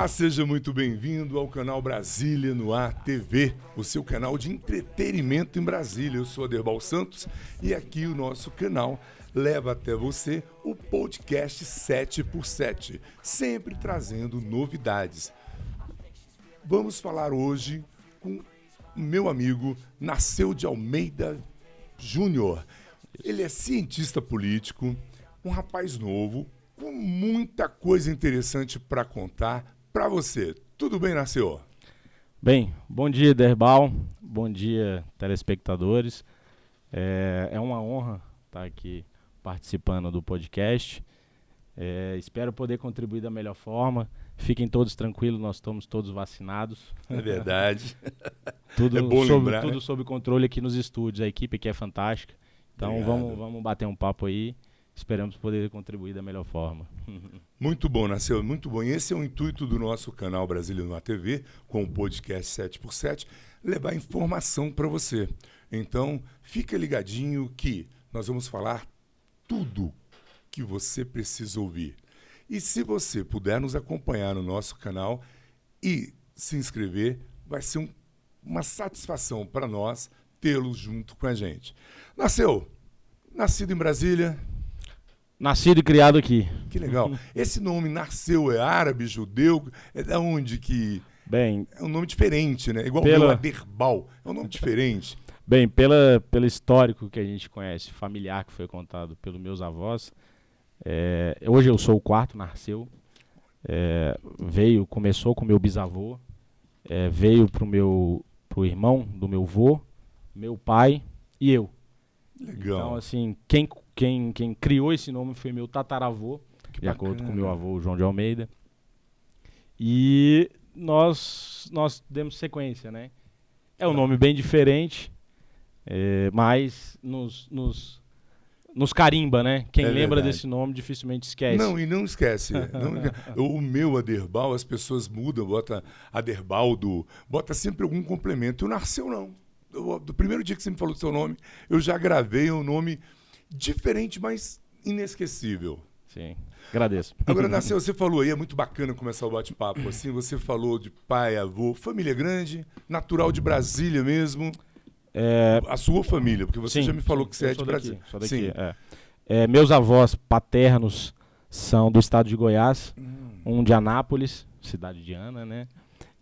Olá, seja muito bem-vindo ao canal Brasília no Ar TV, o seu canal de entretenimento em Brasília. Eu sou Aderbal Santos e aqui o nosso canal leva até você o podcast 7x7, sempre trazendo novidades. Vamos falar hoje com o meu amigo Narceu de Almeida Júnior. Ele é cientista político, um rapaz novo, com muita coisa interessante para contar para você. Tudo bem, Narceu? Bem, bom dia, Aderbal. Bom dia, telespectadores. É uma honra estar aqui participando do podcast. Espero poder contribuir da melhor forma. Fiquem todos tranquilos, nós estamos todos vacinados. É verdade. Tudo é bom lembrar, tudo né? sob controle aqui nos estúdios. A equipe aqui é fantástica. Então vamos bater um papo aí. Esperamos poder contribuir da melhor forma. Muito bom, Narceu, muito bom. E esse é o intuito do nosso canal Brasília no Ar TV, com o podcast 7x7, levar informação para você. Então, fica ligadinho que nós vamos falar tudo que você precisa ouvir. E se você puder nos acompanhar no nosso canal e se inscrever, vai ser uma satisfação para nós tê-lo junto com a gente. Narceu, nascido em Brasília... Nascido e criado aqui. Que legal. Esse nome Narceu é árabe, judeu? É da onde que... Bem, é um nome diferente, né? Igual o meu Aderbal. É um nome diferente. Bem, pelo histórico que a gente conhece, familiar que foi contado pelos meus avós, hoje eu sou o quarto Narceu. Começou com meu bisavô, veio pro irmão do meu vô, meu pai e eu. Legal. Então, assim, quem criou esse nome foi meu tataravô, de acordo com meu avô, João de Almeida. E nós demos sequência, né? É um nome bem diferente, mas nos carimba, né? Quem lembra desse nome dificilmente esquece. Não, e não esquece. O meu Aderbal, as pessoas mudam, bota Aderbaldo, bota sempre algum complemento. E o Narceu não. Do primeiro dia que você me falou do seu nome, eu já gravei um nome diferente, mas inesquecível. Sim, agradeço. Agora, Narceu, você falou aí, é muito bacana começar o bate-papo assim, você falou de pai, avô, família grande, natural de Brasília mesmo, a sua família, porque você já me falou que você é de Brasília. Sou daqui, meus avós paternos são do estado de Goiás, um de Anápolis, cidade de Ana, né?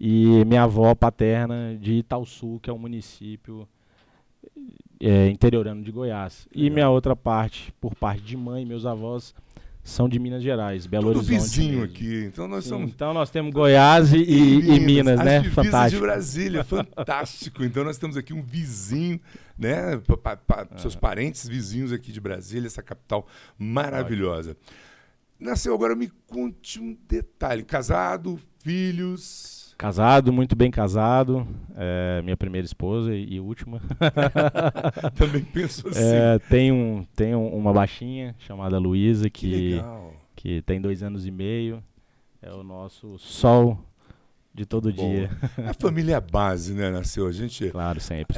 E minha avó paterna de Itaúsu, que é um município interiorano de Goiás. Legal. E minha outra parte, por parte de mãe, meus avós são de Minas Gerais, Belo Horizonte. Tudo vizinho mesmo. Aqui. Então nós somos... Então nós temos Goiás e Minas, né? Fantástico. De Brasília, fantástico. Então nós temos aqui um vizinho, né? Seus parentes vizinhos aqui de Brasília, essa capital maravilhosa. Nasceu, agora me conte um detalhe. Casado, filhos... Casado, muito bem casado, minha primeira esposa e última. Também penso assim. Tenho uma baixinha chamada Luísa, que tem 2 anos e meio, é o nosso sol de todo dia. A família é a base, né, Narceu? A gente... Claro, sempre.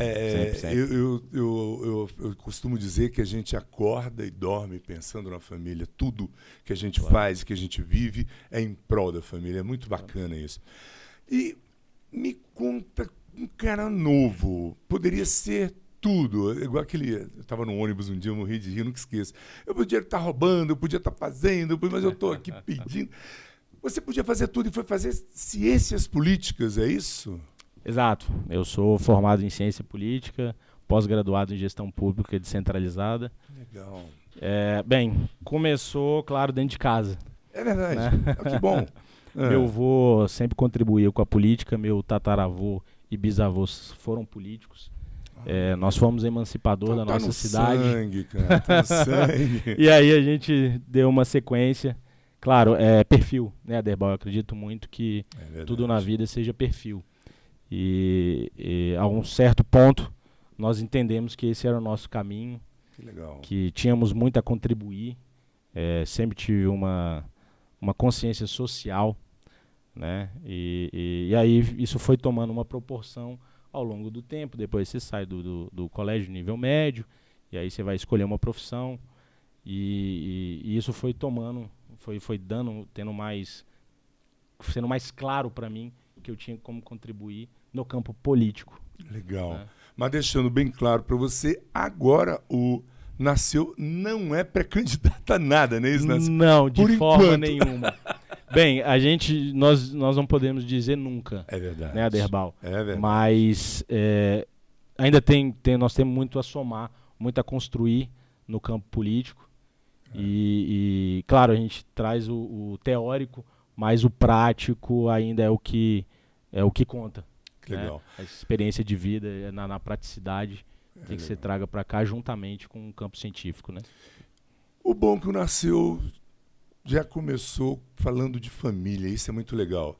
Eu costumo dizer que a gente acorda e dorme pensando na família. Tudo que a gente faz, que a gente vive, é em prol da família. É muito bacana isso. E me conta, um cara novo, poderia ser tudo, igual aquele, eu estava no ônibus um dia, eu morri de rir, nunca esqueço. Eu podia estar roubando, eu podia estar fazendo, mas eu estou aqui pedindo. Você podia fazer tudo e foi fazer ciências políticas, é isso? Exato, eu sou formado em ciência política, pós-graduado em gestão pública descentralizada. Legal. Bem, começou, claro, dentro de casa. É verdade, né? Que bom. Meu avô sempre contribuiu com a política, meu tataravô e bisavôs foram políticos. Nós fomos emancipador da nossa cidade. Sangue, cara, tá no sangue. E aí a gente deu uma sequência. Claro, perfil, né, Aderbal? Eu acredito muito que tudo na vida seja perfil. E a um certo ponto nós entendemos que esse era o nosso caminho. Que legal. Que tínhamos muito a contribuir. Sempre tive uma consciência social, né? E aí isso foi tomando uma proporção ao longo do tempo. Depois você sai do colégio nível médio, e aí você vai escolher uma profissão, e isso foi tomando, tendo mais sendo mais claro para mim que eu tinha como contribuir no campo político. Legal. Né? Mas deixando bem claro para você, agora o Nasceu não é pré-candidato a nada, né? Isso, Nasceu? Não, de Por forma enquanto. nenhuma. Bem, nós não podemos dizer nunca, É verdade. né, Aderbal? É verdade. Mas ainda nós temos muito a somar, muito a construir no campo político. E claro, a gente traz o teórico, mas o prático ainda é o que conta. Que legal. Né? A experiência de vida na praticidade tem que ser traga para cá juntamente com o campo científico, né? O bom que o Nasceu já começou falando de família, isso é muito legal.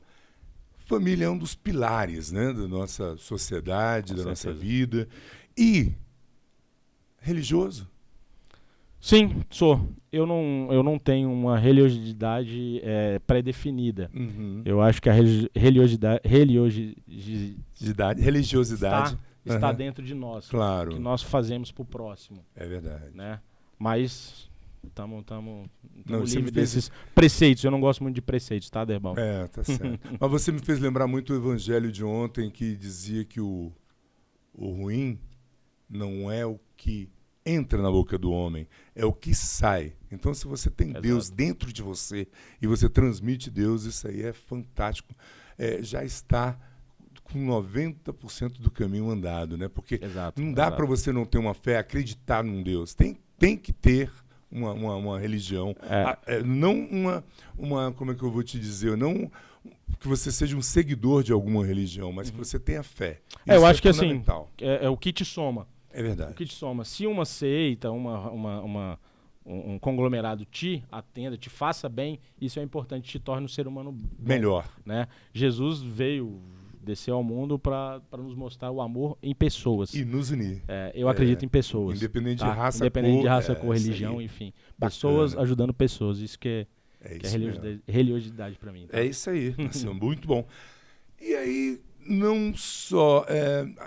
Família é um dos pilares, né, da nossa sociedade, da nossa vida. E religioso? Sim, sou. Eu não tenho uma religiosidade pré-definida. Uhum. Eu acho que a religiosidade está dentro de nós. Claro. Que nós fazemos para o próximo. É verdade. Né? Mas estamos você livres desses preceitos. Eu não gosto muito de preceitos, tá, Derbal? Tá certo. Mas você me fez lembrar muito o evangelho de ontem, que dizia que o ruim não é o que entra na boca do homem, é o que sai. Então, se você tem Deus dentro de você e você transmite Deus, isso aí é fantástico. Já está com 90% do caminho andado, né? Porque não dá para você não ter uma fé, acreditar num Deus. Tem que ter uma religião. Não uma, como é que eu vou te dizer? Não que você seja um seguidor de alguma religião, mas que você tenha fé. Eu acho que assim, é o que te soma. É verdade. O que te soma. Se uma seita, um conglomerado te atenda, te faça bem, isso é importante, te torna um ser humano bom, melhor. Né? Jesus desceu ao mundo para nos mostrar o amor em pessoas. E nos unir. Eu acredito em pessoas. Independente tá? de raça, independente cor, de raça, cor, religião, enfim. Bacana. Pessoas ajudando pessoas. Isso que é religiosidade para mim. Tá? É isso aí. Assim, muito bom. E aí, não só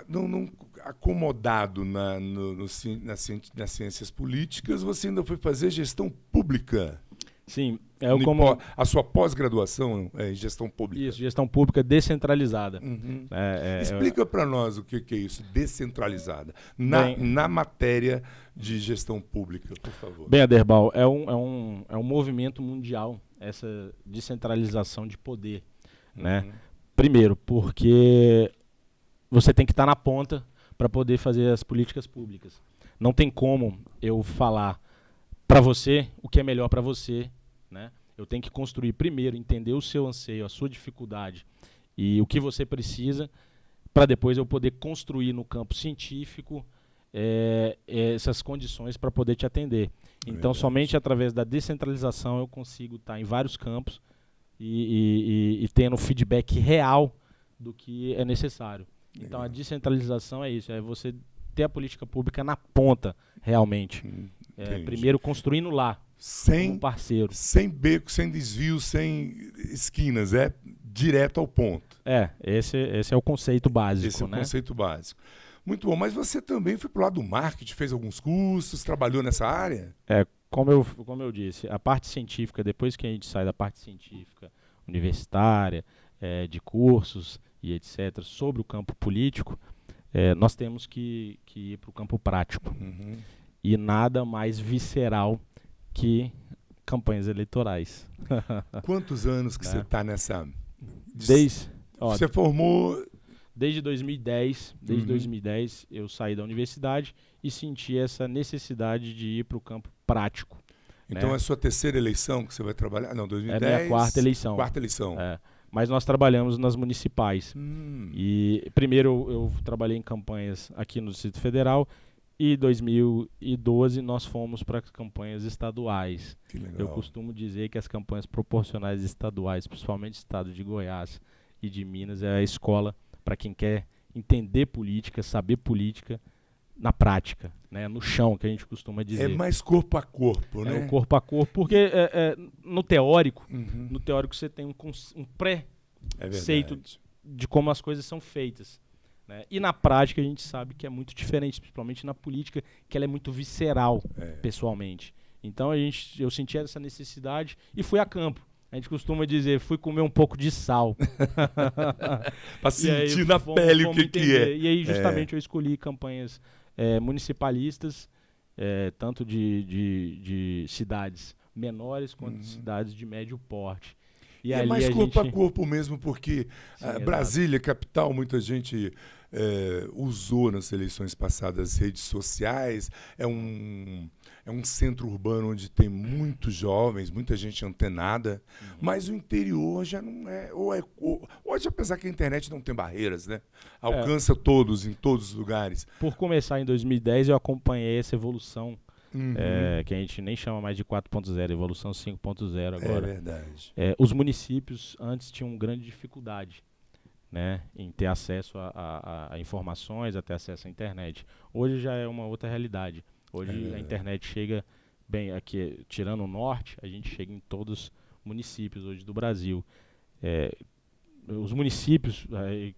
não acomodado nas ciências políticas, você ainda foi fazer gestão pública. Sim. A sua pós-graduação é em gestão pública. Isso, gestão pública descentralizada. Uhum. Explica para nós o que é isso, descentralizada, na matéria de gestão pública, por favor. Bem, Aderbal, é um movimento mundial, essa descentralização de poder. Né? Primeiro, porque você tem que estar na ponta para poder fazer as políticas públicas. Não tem como eu falar para você o que é melhor para você. Né? Eu tenho que construir primeiro, entender o seu anseio, a sua dificuldade e o que você precisa, para depois eu poder construir no campo científico essas condições para poder te atender. Então, somente através da descentralização eu consigo estar em vários campos e tendo feedback real do que é necessário. Então, a descentralização é isso, é você ter a política pública na ponta, realmente. Primeiro construindo lá, como parceiro. Sem beco, sem desvio, sem esquinas, direto ao ponto. Esse é o conceito básico. Esse é o conceito básico. Muito bom, mas você também foi para o lado do marketing, fez alguns cursos, trabalhou nessa área? Como eu disse, a parte científica, depois que a gente sai da parte científica universitária, de cursos e etc., sobre o campo político, nós temos que ir para o campo prático. Uhum. E nada mais visceral que campanhas eleitorais. Quantos anos que você está nessa... Você formou... Desde 2010. Desde 2010 eu saí da universidade e senti essa necessidade de ir para o campo prático. Então é a sua terceira eleição que você vai trabalhar? Não, 2010... É a minha quarta eleição. Quarta eleição. Mas nós trabalhamos nas municipais. E primeiro eu trabalhei em campanhas aqui no Distrito Federal e em 2012 nós fomos para as campanhas estaduais. Que legal. Eu costumo dizer que as campanhas proporcionais estaduais, principalmente o estado de Goiás e de Minas, é a escola para quem quer entender política, saber política na prática, né? No chão, que a gente costuma dizer. É mais corpo a corpo, né? É o corpo a corpo, porque no teórico você tem um pré-conceito de como as coisas são feitas. Né? E na prática a gente sabe que é muito diferente, principalmente na política, que ela é muito visceral, pessoalmente. Então eu senti essa necessidade e fui a campo. A gente costuma dizer, fui comer um pouco de sal. Para sentir na pele o que é. E aí, justamente, eu escolhi campanhas municipalistas, tanto de cidades menores quanto de cidades de médio porte. E é mais corpo a corpo mesmo, porque Brasília, capital, muita gente usou nas eleições passadas redes sociais, é um centro urbano onde tem muitos jovens, muita gente antenada, mas o interior já não é, hoje, apesar que a internet não tem barreiras, né? Alcança todos, em todos os lugares. Por começar em 2010, eu acompanhei essa evolução, que a gente nem chama mais de 4.0, evolução 5.0 agora. É verdade. Os municípios antes tinham grande dificuldade, né, em ter acesso a informações, a ter acesso à internet. Hoje já é uma outra realidade. Hoje a internet chega bem aqui, tirando o norte, a gente chega em todos os municípios hoje do Brasil. Os municípios,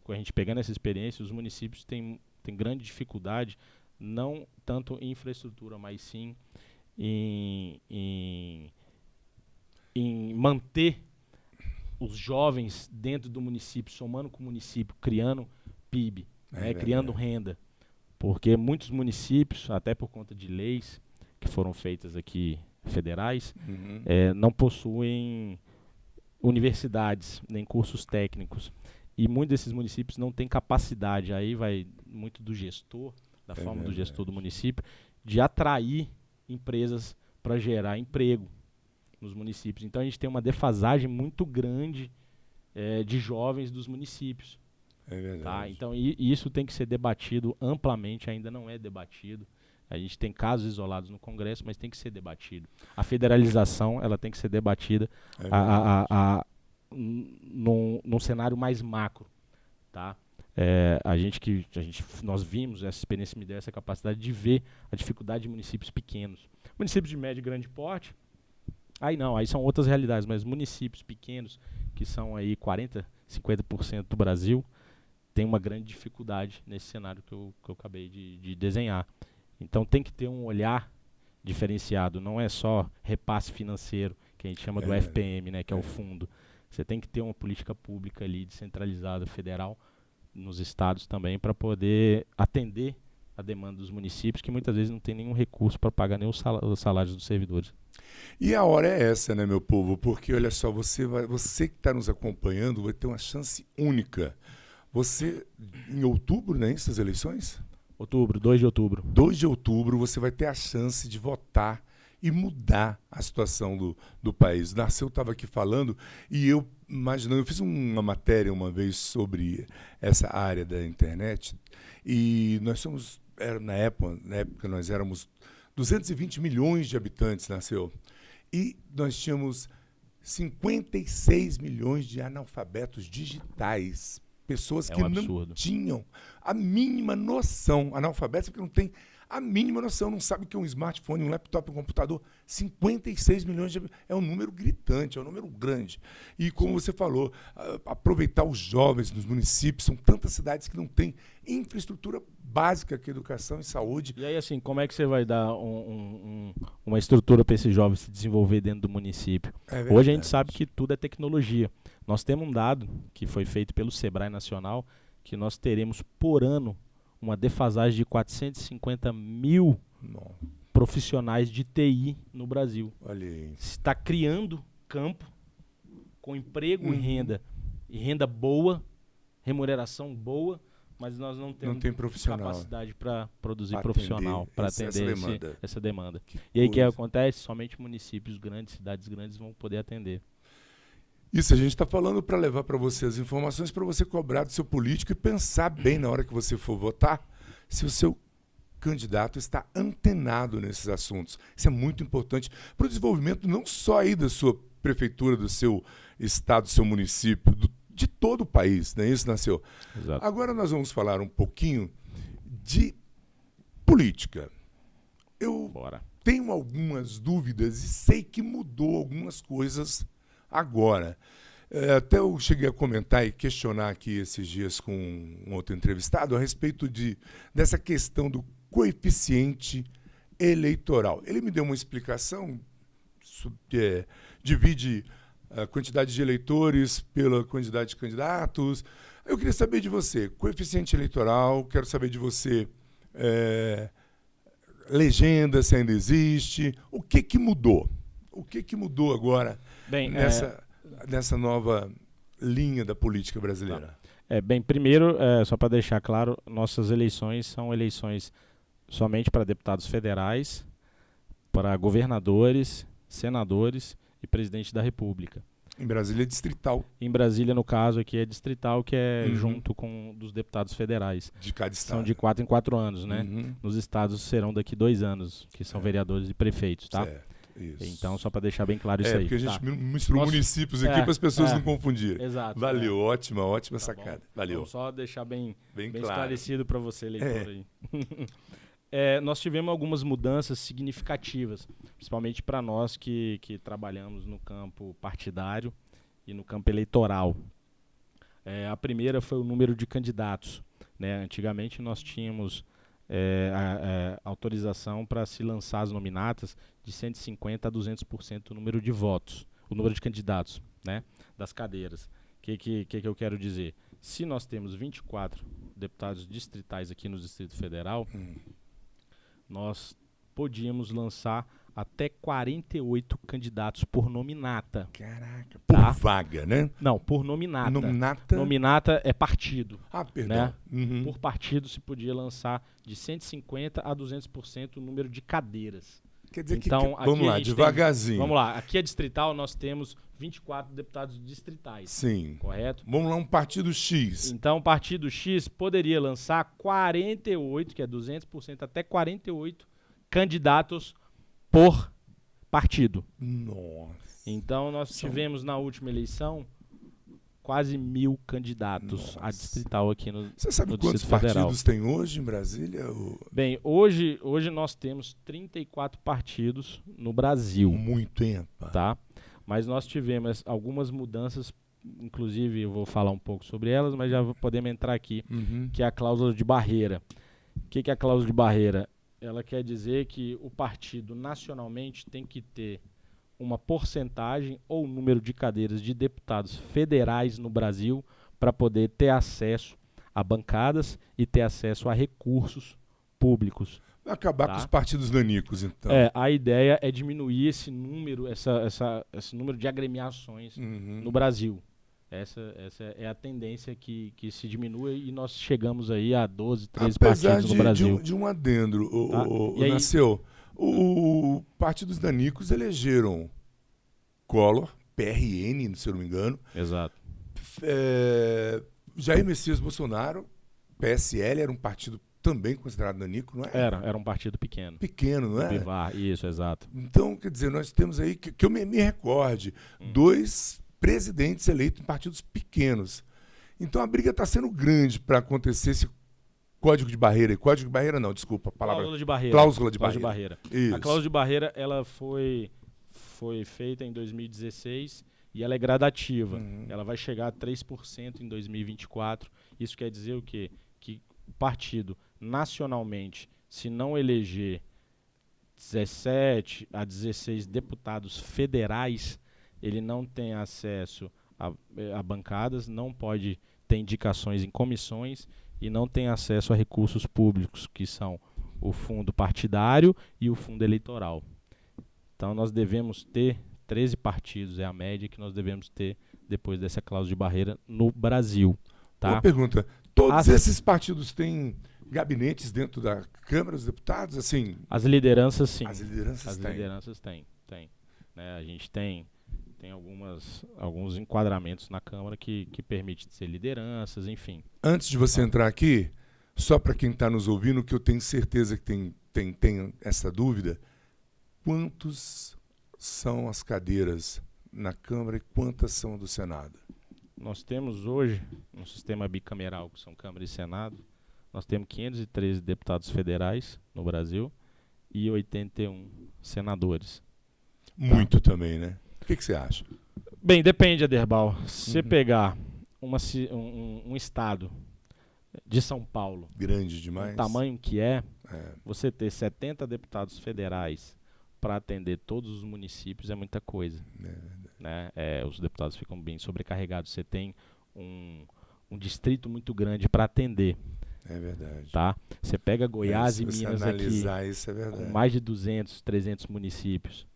a gente pegando essa experiência, os municípios têm grande dificuldade, não tanto em infraestrutura, mas sim em manter os jovens dentro do município, somando com o município, criando PIB, criando renda. Porque muitos municípios, até por conta de leis que foram feitas aqui federais, não possuem universidades, nem cursos técnicos. E muitos desses municípios não têm capacidade, aí vai muito do gestor, da forma do gestor do município, de atrair empresas para gerar emprego nos municípios. Então a gente tem uma defasagem muito grande de jovens dos municípios. É verdade. Tá? Então isso tem que ser debatido amplamente, ainda não é debatido. A gente tem casos isolados no Congresso, mas tem que ser debatido. A federalização ela tem que ser debatida num cenário mais macro. Tá? Nós vimos, essa experiência me deu essa capacidade de ver a dificuldade de municípios pequenos. Municípios de médio e grande porte, aí são outras realidades, mas municípios pequenos, que são aí 40%, 50% do Brasil, tem uma grande dificuldade nesse cenário que eu acabei de desenhar. Então tem que ter um olhar diferenciado, não é só repasse financeiro, que a gente chama do FPM, né, que é o fundo. Você tem que ter uma política pública ali, descentralizada, federal, nos estados também, para poder atender a demanda dos municípios, que muitas vezes não tem nenhum recurso para pagar nem os salários dos servidores. E a hora é essa, né, meu povo? Porque, olha só, você que está nos acompanhando vai ter uma chance única. Você, em outubro, né, essas eleições? 2 de outubro. 2 de outubro, você vai ter a chance de votar e mudar a situação do país. Narceu estava aqui falando e eu fiz uma matéria uma vez sobre essa área da internet e na época nós éramos 220 milhões de habitantes, Narceu, e nós tínhamos 56 milhões de analfabetos digitais, pessoas que não tinham a mínima noção, analfabetos porque não tem a mínima noção, não sabe o que é um smartphone, um laptop, um computador. 56 milhões é um número gritante, é um número grande. E como você falou, aproveitar os jovens nos municípios, são tantas cidades que não têm infraestrutura básica, que é educação e saúde. E aí, assim, como é que você vai dar uma estrutura para esses jovens se desenvolver dentro do município? Hoje a gente sabe que tudo é tecnologia. Nós temos um dado que foi feito pelo Sebrae Nacional, que nós teremos por ano uma defasagem de 450 mil profissionais de TI no Brasil. Olha aí. Está criando campo com emprego e renda boa, remuneração boa, mas nós não temos capacidade para produzir profissional, para atender essa demanda. E aí o que acontece? Somente municípios grandes, cidades grandes vão poder atender. Isso, a gente está falando para levar para você as informações para você cobrar do seu político e pensar bem na hora que você for votar se o seu candidato está antenado nesses assuntos. Isso é muito importante para o desenvolvimento não só aí da sua prefeitura, do seu estado, do seu município, de todo o país, não é isso, Narceu? Exato. Agora nós vamos falar um pouquinho de política. Eu tenho algumas dúvidas e sei que mudou algumas coisas agora. Até eu cheguei a comentar e questionar aqui esses dias com um outro entrevistado a respeito dessa questão do coeficiente eleitoral. Ele me deu uma explicação, divide a quantidade de eleitores pela quantidade de candidatos. Eu queria saber de você, coeficiente eleitoral, quero saber de você, legenda, se ainda existe. O que mudou? O que mudou agora nessa nova linha da política brasileira? Bem, primeiro, só para deixar claro, nossas eleições são eleições somente para deputados federais, para governadores, senadores e presidente da República. Em Brasília é distrital. Em Brasília, no caso, aqui é distrital, que é junto com dos deputados federais. De cada estado. São de 4 em 4 anos, né? Nos estados serão daqui 2 anos, que são vereadores e prefeitos, tá? Certo. Isso. Então, só para deixar bem claro isso aí. Porque a gente misturou municípios aqui para as pessoas não confundirem. Exato. Valeu, ótima Tá sacada. bom. Valeu. Vamos só deixar bem claro. esclarecido para você, eleitor aí. Nós tivemos algumas mudanças significativas, principalmente para nós que trabalhamos no campo partidário e no campo eleitoral. A primeira foi o número de candidatos, né? Antigamente nós tínhamos autorização para se lançar as nominatas de 150% a 200% o número de votos, o número de candidatos, né, das cadeiras. O que eu quero dizer? Se nós temos 24 deputados distritais aqui no Distrito Federal, nós podíamos lançar até 48 candidatos por nominata. Caraca, por vaga, né? Não, por nominata. Nominata? Nominata é partido. Ah, perdão. Né? Por partido se podia lançar de 150% a 200% o número de cadeiras. Quer dizer então, vamos lá, devagarzinho. Vamos lá, aqui é distrital, nós temos 24 deputados distritais. Sim. Correto? Vamos lá, um partido X. Então, o partido X poderia lançar 48, que é 200%, até 48 candidatos por partido. Nossa. Então, nós tivemos na última eleição quase 1.000 candidatos a distrital aqui no Distrito Federal. Você sabe quantos partidos tem hoje em Brasília? Bem, hoje nós temos 34 partidos no Brasil. Muito tempo. Tá? Mas nós tivemos algumas mudanças, inclusive eu vou falar um pouco sobre elas, mas já podemos entrar aqui, que é a cláusula de barreira. O que é a cláusula de barreira? Ela quer dizer que o partido nacionalmente tem que ter uma porcentagem ou número de cadeiras de deputados federais no Brasil para poder ter acesso a bancadas e ter acesso a recursos públicos. Vai acabar com os partidos nanicos, então. A ideia é diminuir esse número, esse número de agremiações no Brasil. Essa é a tendência que se diminui e nós chegamos aí a 12, 13 partidos no Brasil. De um adendo, Nasceu. O Partido dos Nanicos elegeram Collor, PRN, se eu não me engano. Exato. Jair Messias Bolsonaro, PSL, era um partido também considerado nanico, não é? Era um partido pequeno. Pequeno, não é? Bivar, isso, exato. Então, quer dizer, nós temos aí, que eu me recorde, 2 presidentes eleitos em partidos pequenos. Então a briga está sendo grande para acontecer esse código de barreira. Código de barreira não, desculpa. Cláusula de barreira. Cláusula de barreira. Isso. A cláusula de barreira ela foi feita em 2016 e ela é gradativa. Ela vai chegar a 3% em 2024. Isso quer dizer o quê? Que o partido nacionalmente, se não eleger 17 a 16 deputados federais, ele não tem acesso a bancadas, não pode ter indicações em comissões e não tem acesso a recursos públicos, que são o fundo partidário e o fundo eleitoral. Então nós devemos ter 13 partidos, é a média que nós devemos ter depois dessa cláusula de barreira no Brasil. Tá? Uma pergunta, todos esses partidos têm gabinetes dentro da Câmara dos Deputados? Assim, as lideranças, sim. As lideranças têm. Lideranças têm. Né? A gente tem alguns enquadramentos na Câmara que permitem ser lideranças, enfim. Antes de você entrar aqui, só para quem está nos ouvindo, que eu tenho certeza que tem essa dúvida, quantos são as cadeiras na Câmara e quantas são do Senado? Nós temos hoje, no sistema bicameral, que são Câmara e Senado, nós temos 513 deputados federais no Brasil e 81 senadores. Muito também, né? O que você acha? Bem, depende, Aderbal. Se você pegar um estado de São Paulo, grande demais, o tamanho que você ter 70 deputados federais para atender todos os municípios é muita coisa. né? Os deputados ficam bem sobrecarregados. Você tem um distrito muito grande para atender. É verdade. Tá? Você pega Goiás e Minas aqui, isso é verdade. com mais de 200, 300 municípios.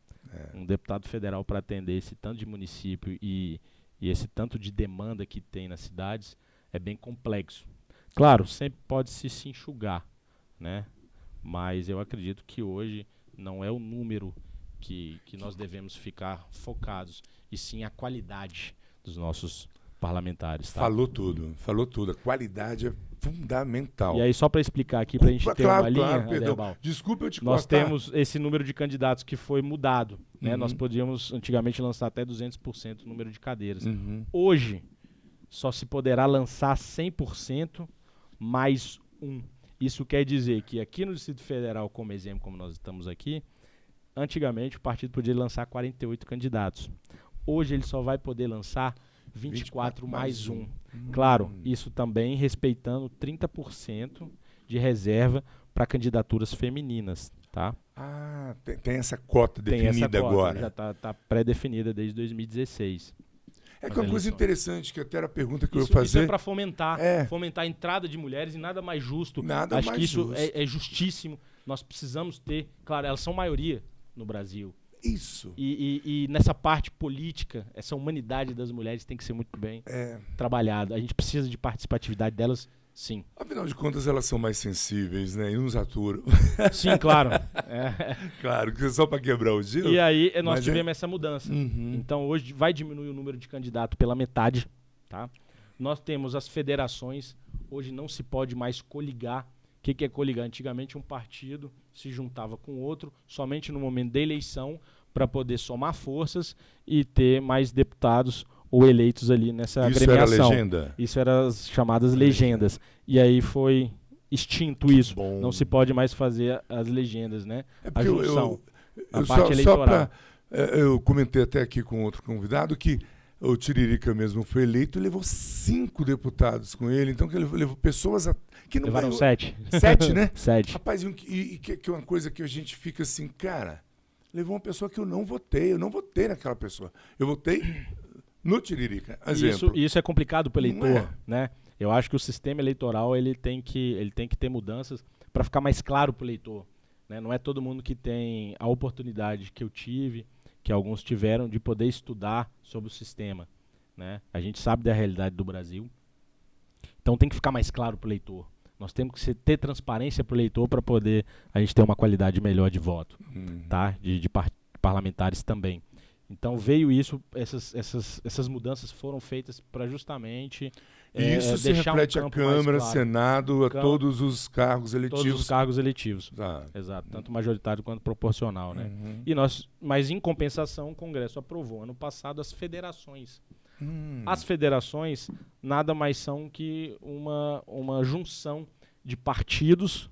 Um deputado federal para atender esse tanto de município e esse tanto de demanda que tem nas cidades é bem complexo. Claro, sempre pode se enxugar, né? Mas eu acredito que hoje não é o número que nós devemos ficar focados, e sim a qualidade dos nossos parlamentares. Tá? Falou tudo. A qualidade é fundamental. E aí, só para explicar aqui, para a gente ter uma linha, perdão. Desculpa eu te nós cortar. temos esse número de candidatos que foi mudado. Né? Nós podíamos antigamente lançar até 200% o número de cadeiras. Hoje, só se poderá lançar 100% mais um. Isso quer dizer que aqui no Distrito Federal, como exemplo, como nós estamos aqui, antigamente o partido podia lançar 48 candidatos. Hoje ele só vai poder lançar 24 mais um. Claro, isso também respeitando 30% de reserva para candidaturas femininas, tá? Ah, tem essa cota definida agora. Já está pré-definida desde 2016. É que uma coisa interessante, que até era a pergunta que eu ia Isso fazer. é para fomentar a entrada de mulheres, e nada mais justo. Acho que isso é justíssimo. Nós precisamos ter, claro, elas são maioria no Brasil. Isso. E nessa parte política, essa humanidade das mulheres tem que ser muito bem trabalhada. A gente precisa de participatividade delas, sim. Afinal de contas, elas são mais sensíveis, né? E nos aturam. Sim, claro. Claro, só para quebrar o gelo. E aí nós tivemos essa mudança. Então hoje vai diminuir o número de candidatos pela metade. Tá? Nós temos as federações. Hoje não se pode mais coligar. O que é coligar? Antigamente um partido se juntava com outro somente no momento da eleição para poder somar forças e ter mais deputados ou eleitos ali nessa agremiação. Isso era legenda? Isso eram as chamadas legendas. E aí foi extinto isso. Bom. Não se pode mais fazer as legendas, né? A junção. A parte eleitoral. Eu comentei até aqui com outro convidado que o Tiririca mesmo foi eleito e levou 5 deputados com ele. Então que ele levou pessoas que não levaram ganhou. 7. 7, né? 7. Rapaz, que é uma coisa que a gente fica assim, cara, levou uma pessoa que eu não votei naquela pessoa. Eu votei no Tiririca. Isso é complicado para o eleitor, né? Eu acho que o sistema eleitoral ele tem que ter mudanças para ficar mais claro para o eleitor. Né? Não é todo mundo que tem a oportunidade que eu tive, que alguns tiveram, de poder estudar sobre o sistema. Né? A gente sabe da realidade do Brasil, então tem que ficar mais claro para o eleitor. Nós temos que ter transparência para o eleitor para poder a gente ter uma qualidade melhor de voto, tá? de parlamentares também. Então veio isso, essas mudanças foram feitas para justamente isso se reflete a Câmara, claro. Senado, a todos os cargos eletivos. Todos os cargos eletivos, tá. Exato, tanto majoritário quanto proporcional, né? Mas em compensação o Congresso aprovou ano passado as federações. As federações nada mais são que uma junção de partidos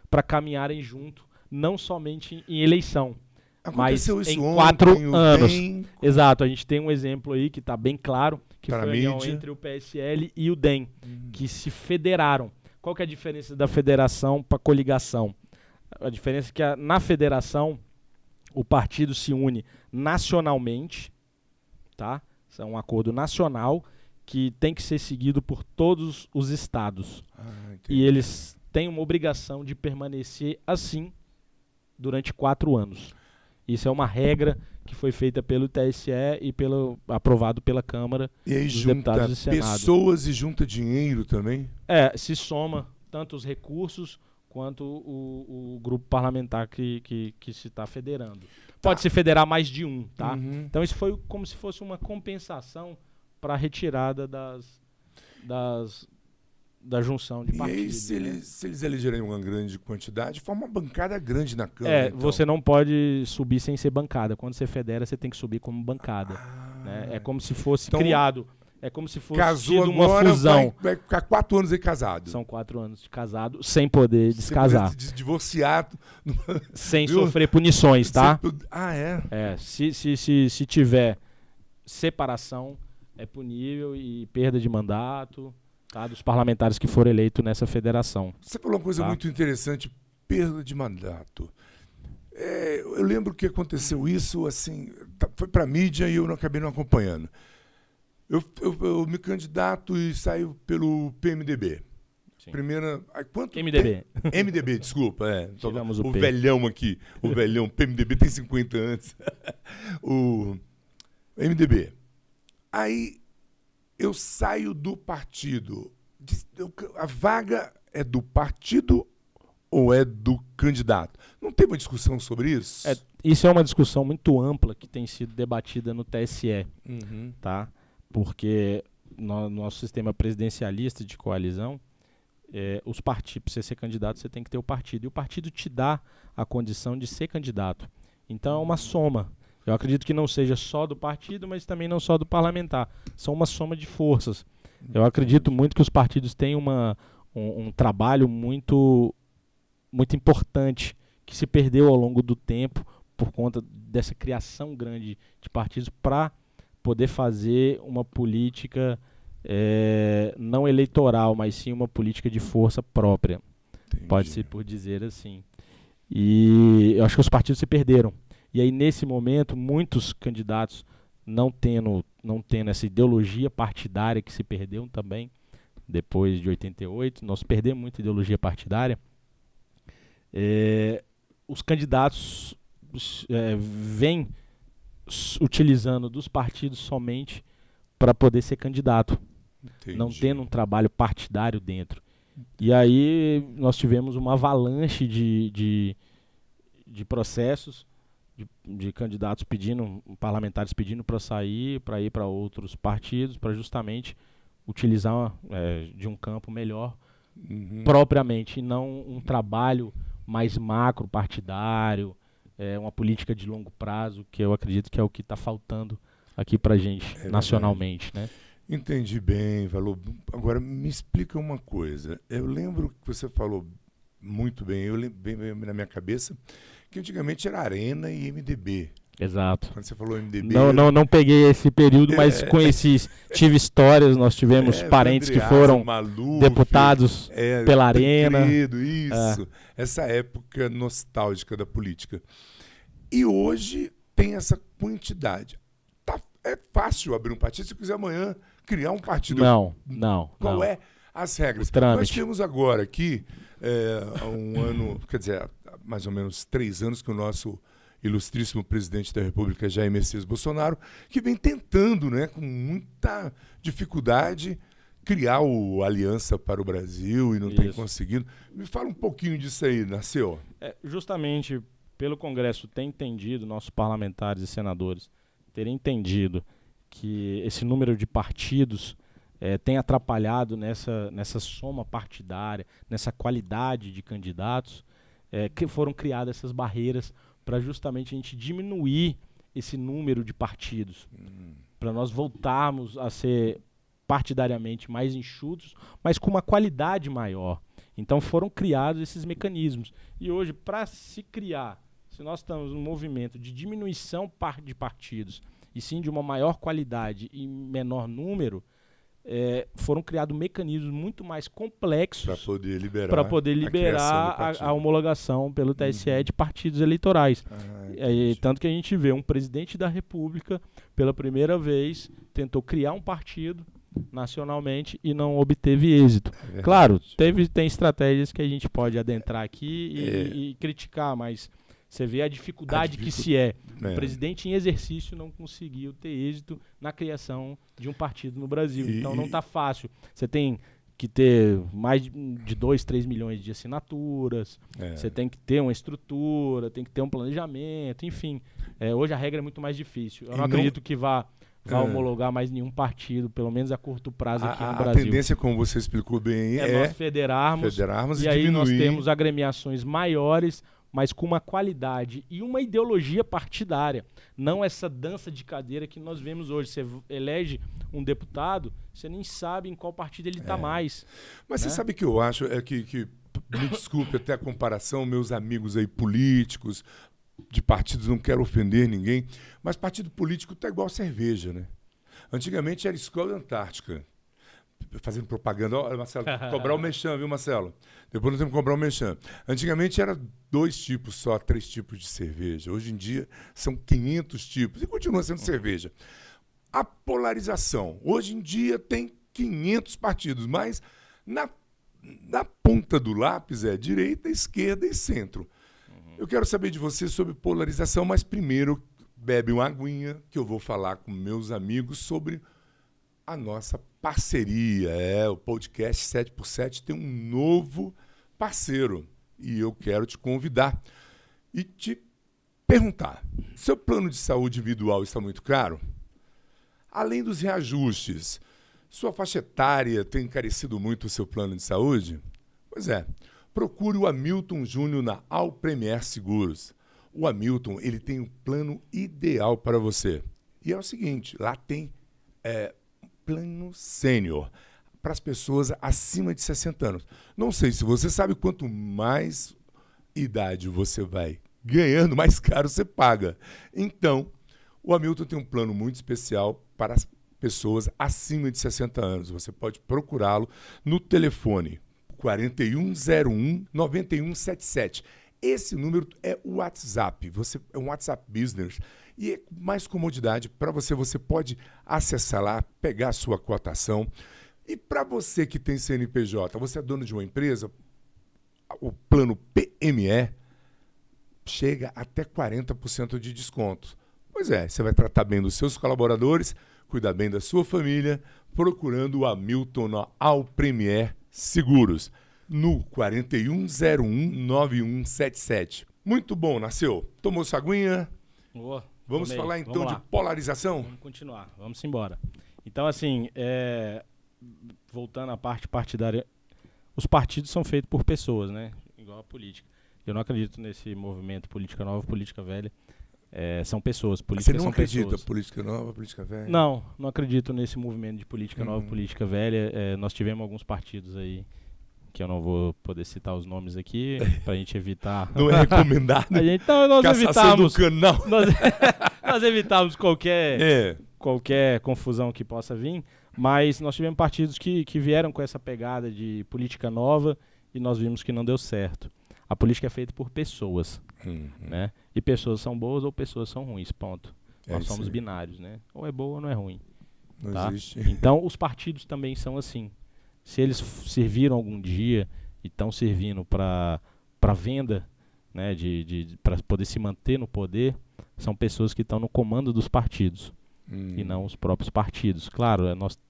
para caminharem junto, não somente em eleição. Aconteceu mas isso em ontem, 4 anos. Exato, a gente tem um exemplo aí que está bem claro, que foi a união entre o PSL e o DEM, que se federaram. Qual que é a diferença da federação para a coligação? A diferença é que na federação o partido se une nacionalmente, tá? Isso é um acordo nacional que tem que ser seguido por todos os estados. E eles têm uma obrigação de permanecer assim durante 4 anos. Isso é uma regra que foi feita pelo TSE e aprovado pela Câmara dos Deputados e Senado. Pessoas e junta dinheiro também? Se soma tanto os recursos quanto o grupo parlamentar que se está federando. Pode se federar mais de um, tá? Então isso foi como se fosse uma compensação para a retirada da junção de partidos. E aí, se eles elegerem uma grande quantidade, forma uma bancada grande na Câmara. Então. Você não pode subir sem ser bancada. Quando você federa, você tem que subir como bancada. Né? É como se fosse criado. É como se fosse tido uma fusão. Vai ficar 4 anos aí casado. São 4 anos de casado, sem poder descasar. Divorciado. Sem sofrer punições, tá? Se tiver separação, é punível e perda de mandato. Tá, dos parlamentares que foram eleitos nessa federação. Você falou uma coisa muito interessante, perda de mandato. Eu lembro que aconteceu isso, assim, foi para a mídia e eu não acabei não acompanhando. Eu me candidato e saio pelo PMDB. Sim. Primeira. MDB. MDB, desculpa. Tiramos o o P. velhão aqui. O velhão. PMDB tem 50 anos. O MDB. Aí eu saio do partido. A vaga é do partido ou é do candidato? Não tem uma discussão sobre isso? Isso é uma discussão muito ampla que tem sido debatida no TSE, tá? Porque no nosso sistema presidencialista de coalizão, os partidos, para você ser candidato, você tem que ter o partido. E o partido te dá a condição de ser candidato. Então é uma soma. Eu acredito que não seja só do partido, mas também não só do parlamentar. São uma soma de forças. Eu acredito muito que os partidos têm um trabalho muito importante que se perdeu ao longo do tempo por conta dessa criação grande de partidos para poder fazer uma política não eleitoral, mas sim uma política de força própria. Entendi. Pode-se por dizer assim. E eu acho que os partidos se perderam. E aí, nesse momento, muitos candidatos não tendo essa ideologia partidária que se perdeu também, depois de 88, nós perdemos muita ideologia partidária. Os candidatos vêm utilizando dos partidos somente para poder ser candidato, não tendo um trabalho partidário dentro. E aí nós tivemos uma avalanche de processos, de candidatos parlamentares pedindo para sair, para ir para outros partidos, para justamente utilizar de um campo melhor propriamente, e não um trabalho mais macro partidário, uma política de longo prazo, que eu acredito que é o que está faltando aqui para a gente, nacionalmente, né? Entendi bem, Valor. Agora, me explica uma coisa. Eu lembro que você falou muito bem, bem na minha cabeça, que antigamente era Arena e MDB. Exato. Quando você falou MDB... Não peguei esse período, mas conheci, tive histórias, nós tivemos parentes que foram Maluf, deputados pela Arena. Isso, essa época nostálgica da política. E hoje tem essa quantidade. É fácil abrir um partido, se quiser amanhã criar um partido. Não. Qual é as regras? Nós temos agora aqui, há um ano, quer dizer, há mais ou menos 3 anos, que o nosso ilustríssimo presidente da República, Jair Messias Bolsonaro, que vem tentando, né, com muita dificuldade, criar o Aliança para o Brasil e não tem conseguido. Me fala um pouquinho disso aí, Nasceu. Justamente pelo Congresso ter entendido, nossos parlamentares e senadores terem entendido que esse número de partidos tem atrapalhado nessa soma partidária, nessa qualidade de candidatos, que foram criadas essas barreiras para justamente a gente diminuir esse número de partidos, para nós voltarmos a ser partidariamente mais enxutos, mas com uma qualidade maior. Então foram criados esses mecanismos. E hoje, para se criar, se nós estamos num movimento de diminuição de partidos, e sim de uma maior qualidade e menor número, foram criados mecanismos muito mais complexos para poder liberar a homologação pelo TSE de partidos eleitorais. Tanto que a gente vê um presidente da República, pela primeira vez, tentou criar um partido nacionalmente e não obteve êxito. Claro, tem estratégias que a gente pode adentrar aqui e criticar, mas você vê a dificuldade que se é. O presidente em exercício não conseguiu ter êxito na criação de um partido no Brasil. Então não está fácil. Você tem que ter mais de 2, 3 milhões de assinaturas, você tem que ter uma estrutura, tem que ter um planejamento, enfim. Hoje a regra é muito mais difícil. Eu não acredito que vá homologar mais nenhum partido, pelo menos a curto prazo aqui no Brasil. A tendência, como você explicou bem, nós federarmos e aí diminuir. Nós temos agremiações maiores, mas com uma qualidade e uma ideologia partidária. Não essa dança de cadeira que nós vemos hoje. Você elege um deputado, você nem sabe em qual partido ele está mais. Mas você sabe o que eu acho? Que me desculpe até a comparação, meus amigos aí políticos, de partidos, não quero ofender ninguém, mas partido político está igual cerveja, né? Antigamente era Escola Antártica. fazendo propaganda. Ó, Marcelo, cobrar o merchan, viu, Marcelo? Depois nós temos que cobrar o merchan. Antigamente era 2 tipos só, 3 tipos de cerveja. Hoje em dia são 500 tipos e continua sendo cerveja. A polarização. Hoje em dia tem 500 partidos, mas na ponta do lápis é direita, esquerda e centro. Eu quero saber de você sobre polarização, mas primeiro bebe uma aguinha que eu vou falar com meus amigos sobre a nossa parceria. O podcast 7x7 tem um novo parceiro e eu quero te convidar e te perguntar: seu plano de saúde individual está muito caro? Além dos reajustes, sua faixa etária tem encarecido muito o seu plano de saúde? Pois é, procure o Hamilton Júnior na All Premier Seguros. O Hamilton, ele tem um plano ideal para você. E é o seguinte, lá tem plano sênior para as pessoas acima de 60 anos. Não sei se você sabe, quanto mais idade você vai ganhando, mais caro você paga. Então, o Hamilton tem um plano muito especial para as pessoas acima de 60 anos. Você pode procurá-lo no telefone 4101-9177. Esse número é o WhatsApp. É um WhatsApp Business. E é mais comodidade para você. Você pode acessar lá, pegar a sua cotação. E para você que tem CNPJ, você é dono de uma empresa, o plano PME chega até 40% de desconto. Pois é, você vai tratar bem dos seus colaboradores, cuidar bem da sua família, procurando o Hamilton na All Premier Seguros, no 4101-9177. Muito bom, Nasceu. Tomou sua aguinha? Vamos tomei. Falar então de polarização? Vamos continuar, vamos embora. Então, assim, voltando à parte partidária, os partidos são feitos por pessoas, né? Igual a política. Eu não acredito nesse movimento política nova, política velha. São pessoas, política Você não são acredita pessoas. política nova, política velha? Não acredito nesse movimento de política nova, política velha. Nós tivemos alguns partidos aí, que eu não vou poder citar os nomes aqui, pra gente evitar... Não é recomendado? Nós evitamos... do canal. Nós evitamos qualquer confusão que possa vir, mas nós tivemos partidos que vieram com essa pegada de política nova e nós vimos que não deu certo. A política é feita por pessoas, né? E pessoas são boas ou pessoas são ruins, ponto. Nós somos binários, né? Ou é boa ou não é ruim. Não tá? existe. Então, os partidos também são assim. Se eles serviram algum dia e estão servindo para venda, né, para poder se manter no poder, são pessoas que estão no comando dos partidos e não os próprios partidos. Claro,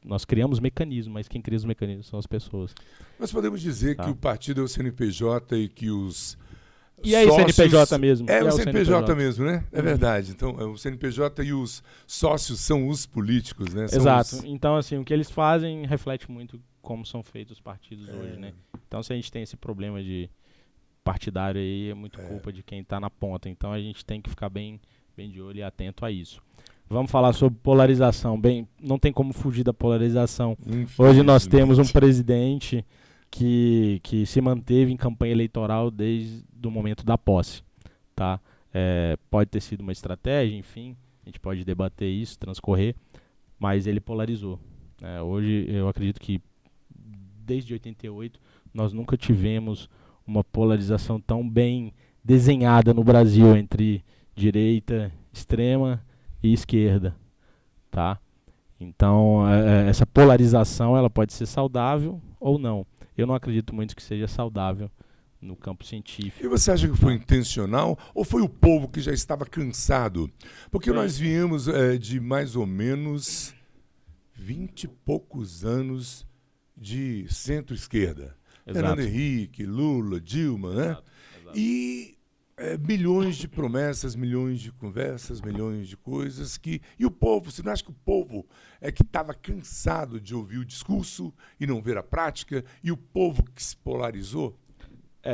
nós criamos mecanismos, mas quem cria os mecanismos são as pessoas. Nós podemos dizer que o partido é o CNPJ e que os E aí, sócios... CNPJ mesmo. É o CNPJ mesmo, né? É verdade. Então, o CNPJ e os sócios são os políticos, né? São Exato. Então, assim, o que eles fazem reflete muito como são feitos os partidos hoje, né? Então, se a gente tem esse problema de partidário aí, é muito culpa de quem está na ponta. Então, a gente tem que ficar bem de olho e atento a isso. Vamos falar sobre polarização. Bem, não tem como fugir da polarização. Hoje nós temos um presidente que se manteve em campanha eleitoral desde o momento da posse, tá? Pode ter sido uma estratégia, enfim, a gente pode debater isso, transcorrer, mas ele polarizou. Hoje eu acredito que desde 88 nós nunca tivemos uma polarização tão bem desenhada no Brasil entre direita, extrema e esquerda, tá? Então, essa polarização ela pode ser saudável ou não. Eu não acredito muito que seja saudável no campo científico. E você acha que foi intencional ou foi o povo que já estava cansado? Porque nós viemos de mais ou menos 20 e poucos anos de centro-esquerda. Fernando Henrique, Lula, Dilma, né? Exato. E milhões de promessas, milhões de conversas, milhões de coisas que... E o povo, você não acha que o povo é que estava cansado de ouvir o discurso e não ver a prática? E o povo que se polarizou?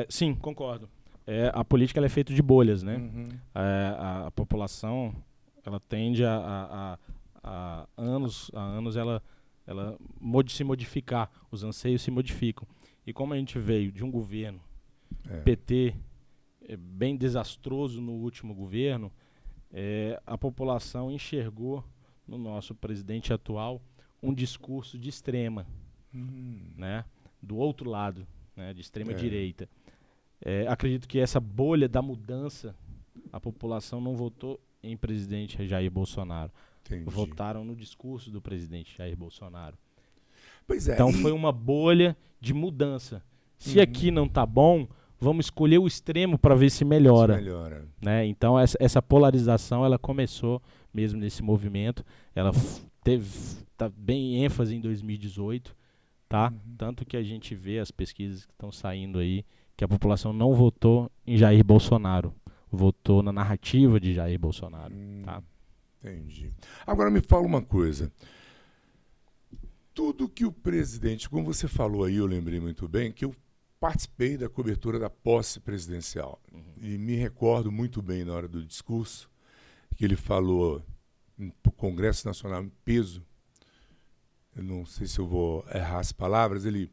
Sim, concordo. A política ela é feita de bolhas, né? A população, ela tende a anos ela se modificar, os anseios se modificam. E como a gente veio de um governo PT bem desastroso no último governo, a população enxergou no nosso presidente atual um discurso de extrema, né? Do outro lado, né? De extrema direita. Acredito que essa bolha da mudança, a população não votou em presidente Jair Bolsonaro. Entendi. Votaram no discurso do presidente Jair Bolsonaro. Pois é. Então foi uma bolha de mudança. Se aqui não tá bom, vamos escolher o extremo para ver se melhora. Né? Então essa polarização ela começou mesmo nesse movimento. Ela tá bem ênfase em 2018, tá? Tanto que a gente vê as pesquisas que estão saindo aí que a população não votou em Jair Bolsonaro, votou na narrativa de Jair Bolsonaro, tá? Entendi. Agora me fala uma coisa. Tudo que o presidente, como você falou aí, eu lembrei muito bem, que eu participei da cobertura da posse presidencial. E me recordo muito bem na hora do discurso que ele falou no Congresso Nacional em peso. Eu não sei se eu vou errar as palavras. Ele...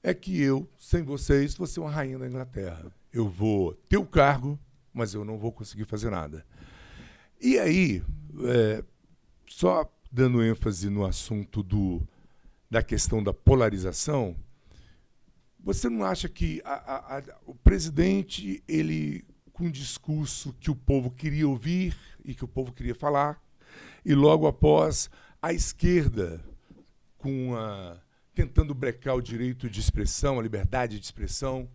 É que eu, sem vocês, vou ser uma rainha da Inglaterra. Eu vou ter o cargo, mas eu não vou conseguir fazer nada. E aí, só dando ênfase no assunto da questão da polarização, você não acha que o presidente, ele, com um discurso que o povo queria ouvir e que o povo queria falar, e logo após a esquerda, tentando brecar o direito de expressão, a liberdade de expressão,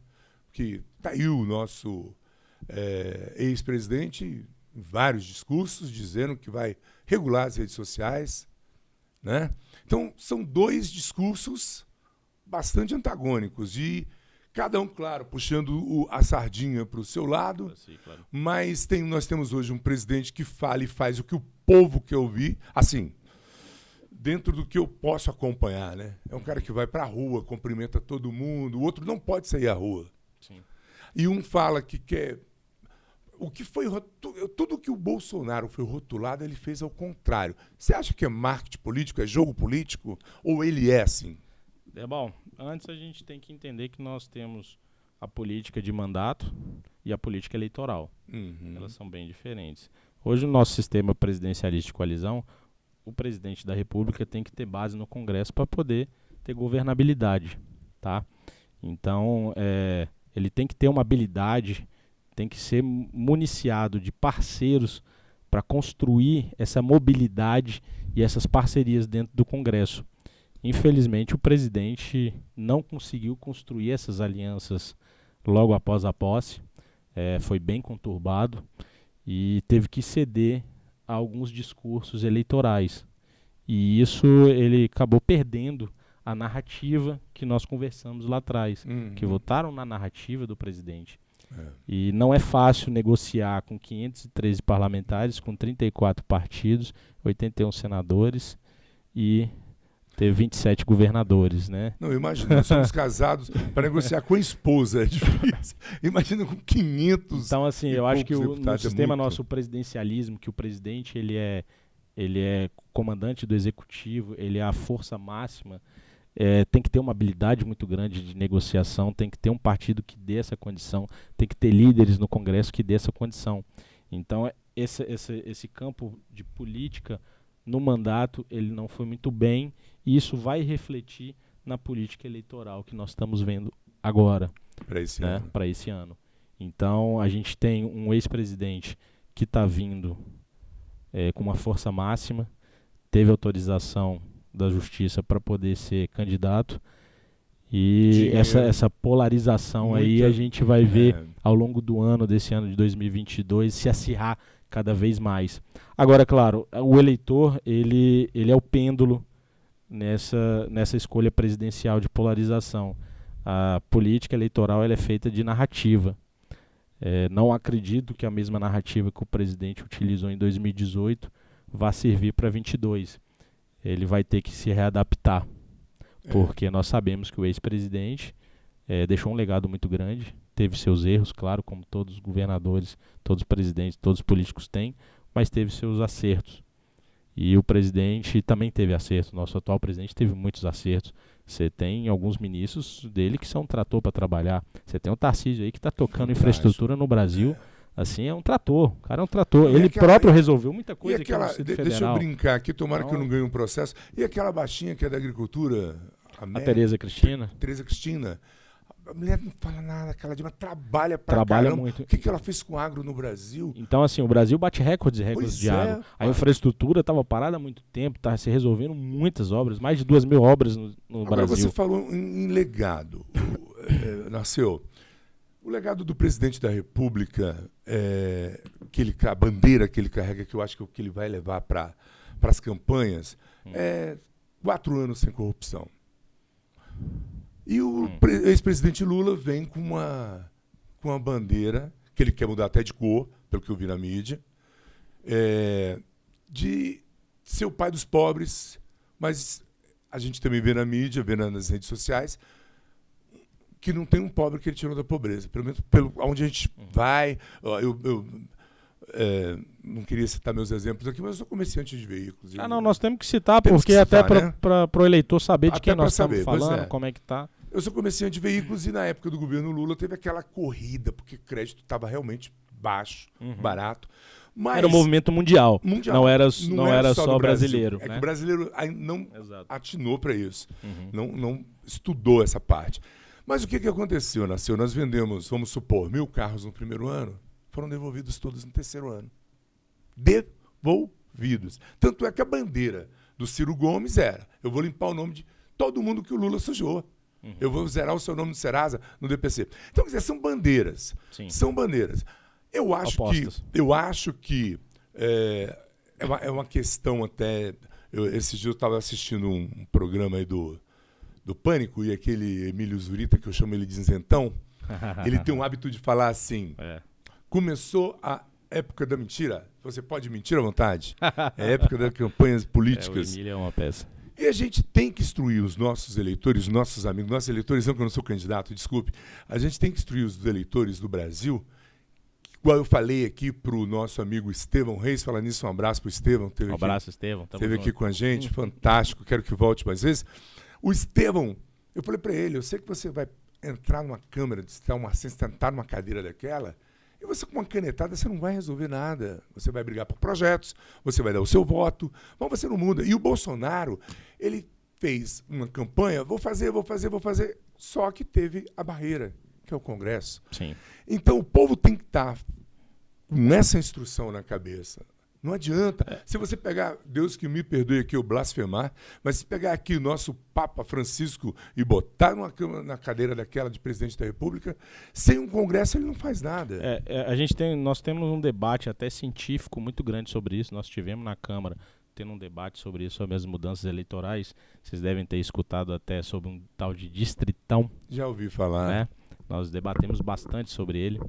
que está aí o nosso ex-presidente em vários discursos dizendo que vai regular as redes sociais, né? Então, são dois discursos bastante antagônicos e cada um, claro, puxando a sardinha para o seu lado, claro. Mas nós temos hoje um presidente que fala e faz o que o povo quer ouvir, assim, dentro do que eu posso acompanhar, né? É um cara que vai para a rua, cumprimenta todo mundo, o outro não pode sair à rua. Sim. E um fala que quer... Tudo que o Bolsonaro foi rotulado, ele fez ao contrário. Você acha que é marketing político, é jogo político? Ou ele é assim? Bom, antes a gente tem que entender que nós temos a política de mandato e a política eleitoral. Elas são bem diferentes. Hoje, no nosso sistema presidencialista de coalizão, o presidente da República tem que ter base no Congresso para poder ter governabilidade, tá? Então, ele tem que ter uma habilidade, tem que ser municiado de parceiros para construir essa mobilidade e essas parcerias dentro do Congresso. Infelizmente, o presidente não conseguiu construir essas alianças logo após a posse, foi bem conturbado e teve que ceder a alguns discursos eleitorais. E isso ele acabou perdendo a narrativa que nós conversamos lá atrás, que votaram na narrativa do presidente. E não é fácil negociar com 513 parlamentares, com 34 partidos, 81 senadores e ter 27 governadores, né? Não, imagina, nós somos casados para negociar com a esposa, é difícil. Imagina com 500. Então, assim, eu acho que no sistema muito... nosso presidencialismo, que o presidente ele é comandante do executivo, ele é a força máxima, tem que ter uma habilidade muito grande de negociação, tem que ter um partido que dê essa condição, tem que ter líderes no Congresso que dê essa condição. Então, esse campo de política no mandato, ele não foi muito bem, e isso vai refletir na política eleitoral que nós estamos vendo agora, para esse ano. Então, a gente tem um ex-presidente que está vindo com uma força máxima, teve autorização da Justiça para poder ser candidato, e essa polarização aí a gente vai ver ao longo do ano, desse ano de 2022, se acirrar cada vez mais. Agora, claro, o eleitor ele é o pêndulo nessa escolha presidencial de polarização. A política eleitoral ela é feita de narrativa. Não acredito que a mesma narrativa que o presidente utilizou em 2018 vá servir para 22. Ele vai ter que se readaptar, porque nós sabemos que o ex-presidente deixou um legado muito grande, teve seus erros, claro, como todos os governadores, todos os presidentes, todos os políticos têm, mas teve seus acertos. E o presidente também teve acertos, nosso atual presidente teve muitos acertos. Você tem alguns ministros dele que são um trator para trabalhar. Você tem o Tarcísio aí que está tocando infraestrutura no Brasil. Assim, é um trator. O cara é um trator. Ele próprio resolveu muita coisa aqui no Distrito Federal. Deixa eu brincar aqui, tomara que eu não ganhe um processo. E aquela baixinha que é da agricultura, A Tereza Cristina. Tereza Cristina. A mulher não fala nada, aquela mas trabalha pra Trabalha caramba. muito. O que ela fez com o agro no Brasil? Então, assim, o Brasil bate recordes e recordes Pois de água. A cara. infraestrutura estava parada há muito tempo, está se resolvendo muitas obras, mais de 2.000 obras no Agora Brasil. você falou em legado. Nasceu. O legado do presidente da República, a bandeira que ele carrega, que eu acho que é o que ele vai levar para as campanhas, é 4 anos sem corrupção. E o ex-presidente Lula vem com uma bandeira, que ele quer mudar até de cor, pelo que eu vi na mídia, de ser o pai dos pobres, mas a gente também vê na mídia, vê nas redes sociais, que não tem um pobre que ele tirou da pobreza. Pelo menos onde a gente vai. Eu não queria citar meus exemplos aqui, mas eu sou comerciante de veículos. Não, nós temos que citar, Temos porque que até citar, né? para o eleitor saber de Até quem nós pra estamos saber, pois falando, é. como é que tá. Eu sou comerciante de veículos e na época do governo Lula teve aquela corrida, porque o crédito estava realmente baixo, barato. Mas Era um movimento mundial. mundial. Não era do só Brasil. brasileiro. É né? que o brasileiro não Exato. atinou para isso. Não estudou essa parte. Mas o que aconteceu, Nasceu? Nós vendemos, vamos supor, 1.000 carros no primeiro ano, foram devolvidos todos no terceiro ano. Devolvidos. Tanto é que a bandeira do Ciro Gomes era: eu vou limpar o nome de todo mundo que o Lula sujou. Eu vou zerar o seu nome do Serasa no DPC. Então, quer dizer, são bandeiras. Sim. São bandeiras. Eu acho que é uma questão até... Esse dia eu estava assistindo um programa aí do Pânico, e aquele Emílio Zurita, que eu chamo ele de isentão, ele tem um hábito de falar assim: começou a época da mentira. Você pode mentir à vontade. É a época das campanhas políticas. O Emílio é uma peça. E a gente tem que instruir os nossos eleitores, os nossos amigos, nossos eleitores, não que eu não sou candidato, desculpe, a gente tem que instruir os eleitores do Brasil, igual eu falei aqui para o nosso amigo Estevão Reis. Falar nisso, um abraço para o Estevão. Um abraço, Estevão. Esteve aqui com a gente, fantástico, quero que volte mais vezes. O Estevão, eu falei para ele: eu sei que você vai entrar numa câmera, sentar numa cadeira daquela, e você com uma canetada você não vai resolver nada. Você vai brigar por projetos, você vai dar o seu voto, mas você não muda. E o Bolsonaro, ele fez uma campanha: vou fazer, só que teve a barreira, que é o Congresso. Sim. Então o povo tem que estar com essa instrução na cabeça. Não adianta. Se você pegar, Deus que me perdoe aqui eu blasfemar, mas se pegar aqui o nosso Papa Francisco e botar na cadeira daquela de presidente da República, sem um Congresso ele não faz nada. Nós temos um debate até científico muito grande sobre isso. Nós tivemos na Câmara tendo um debate sobre isso, sobre as mudanças eleitorais. Vocês devem ter escutado até sobre um tal de distritão. Já ouvi falar. Né? Nós debatemos bastante sobre ele.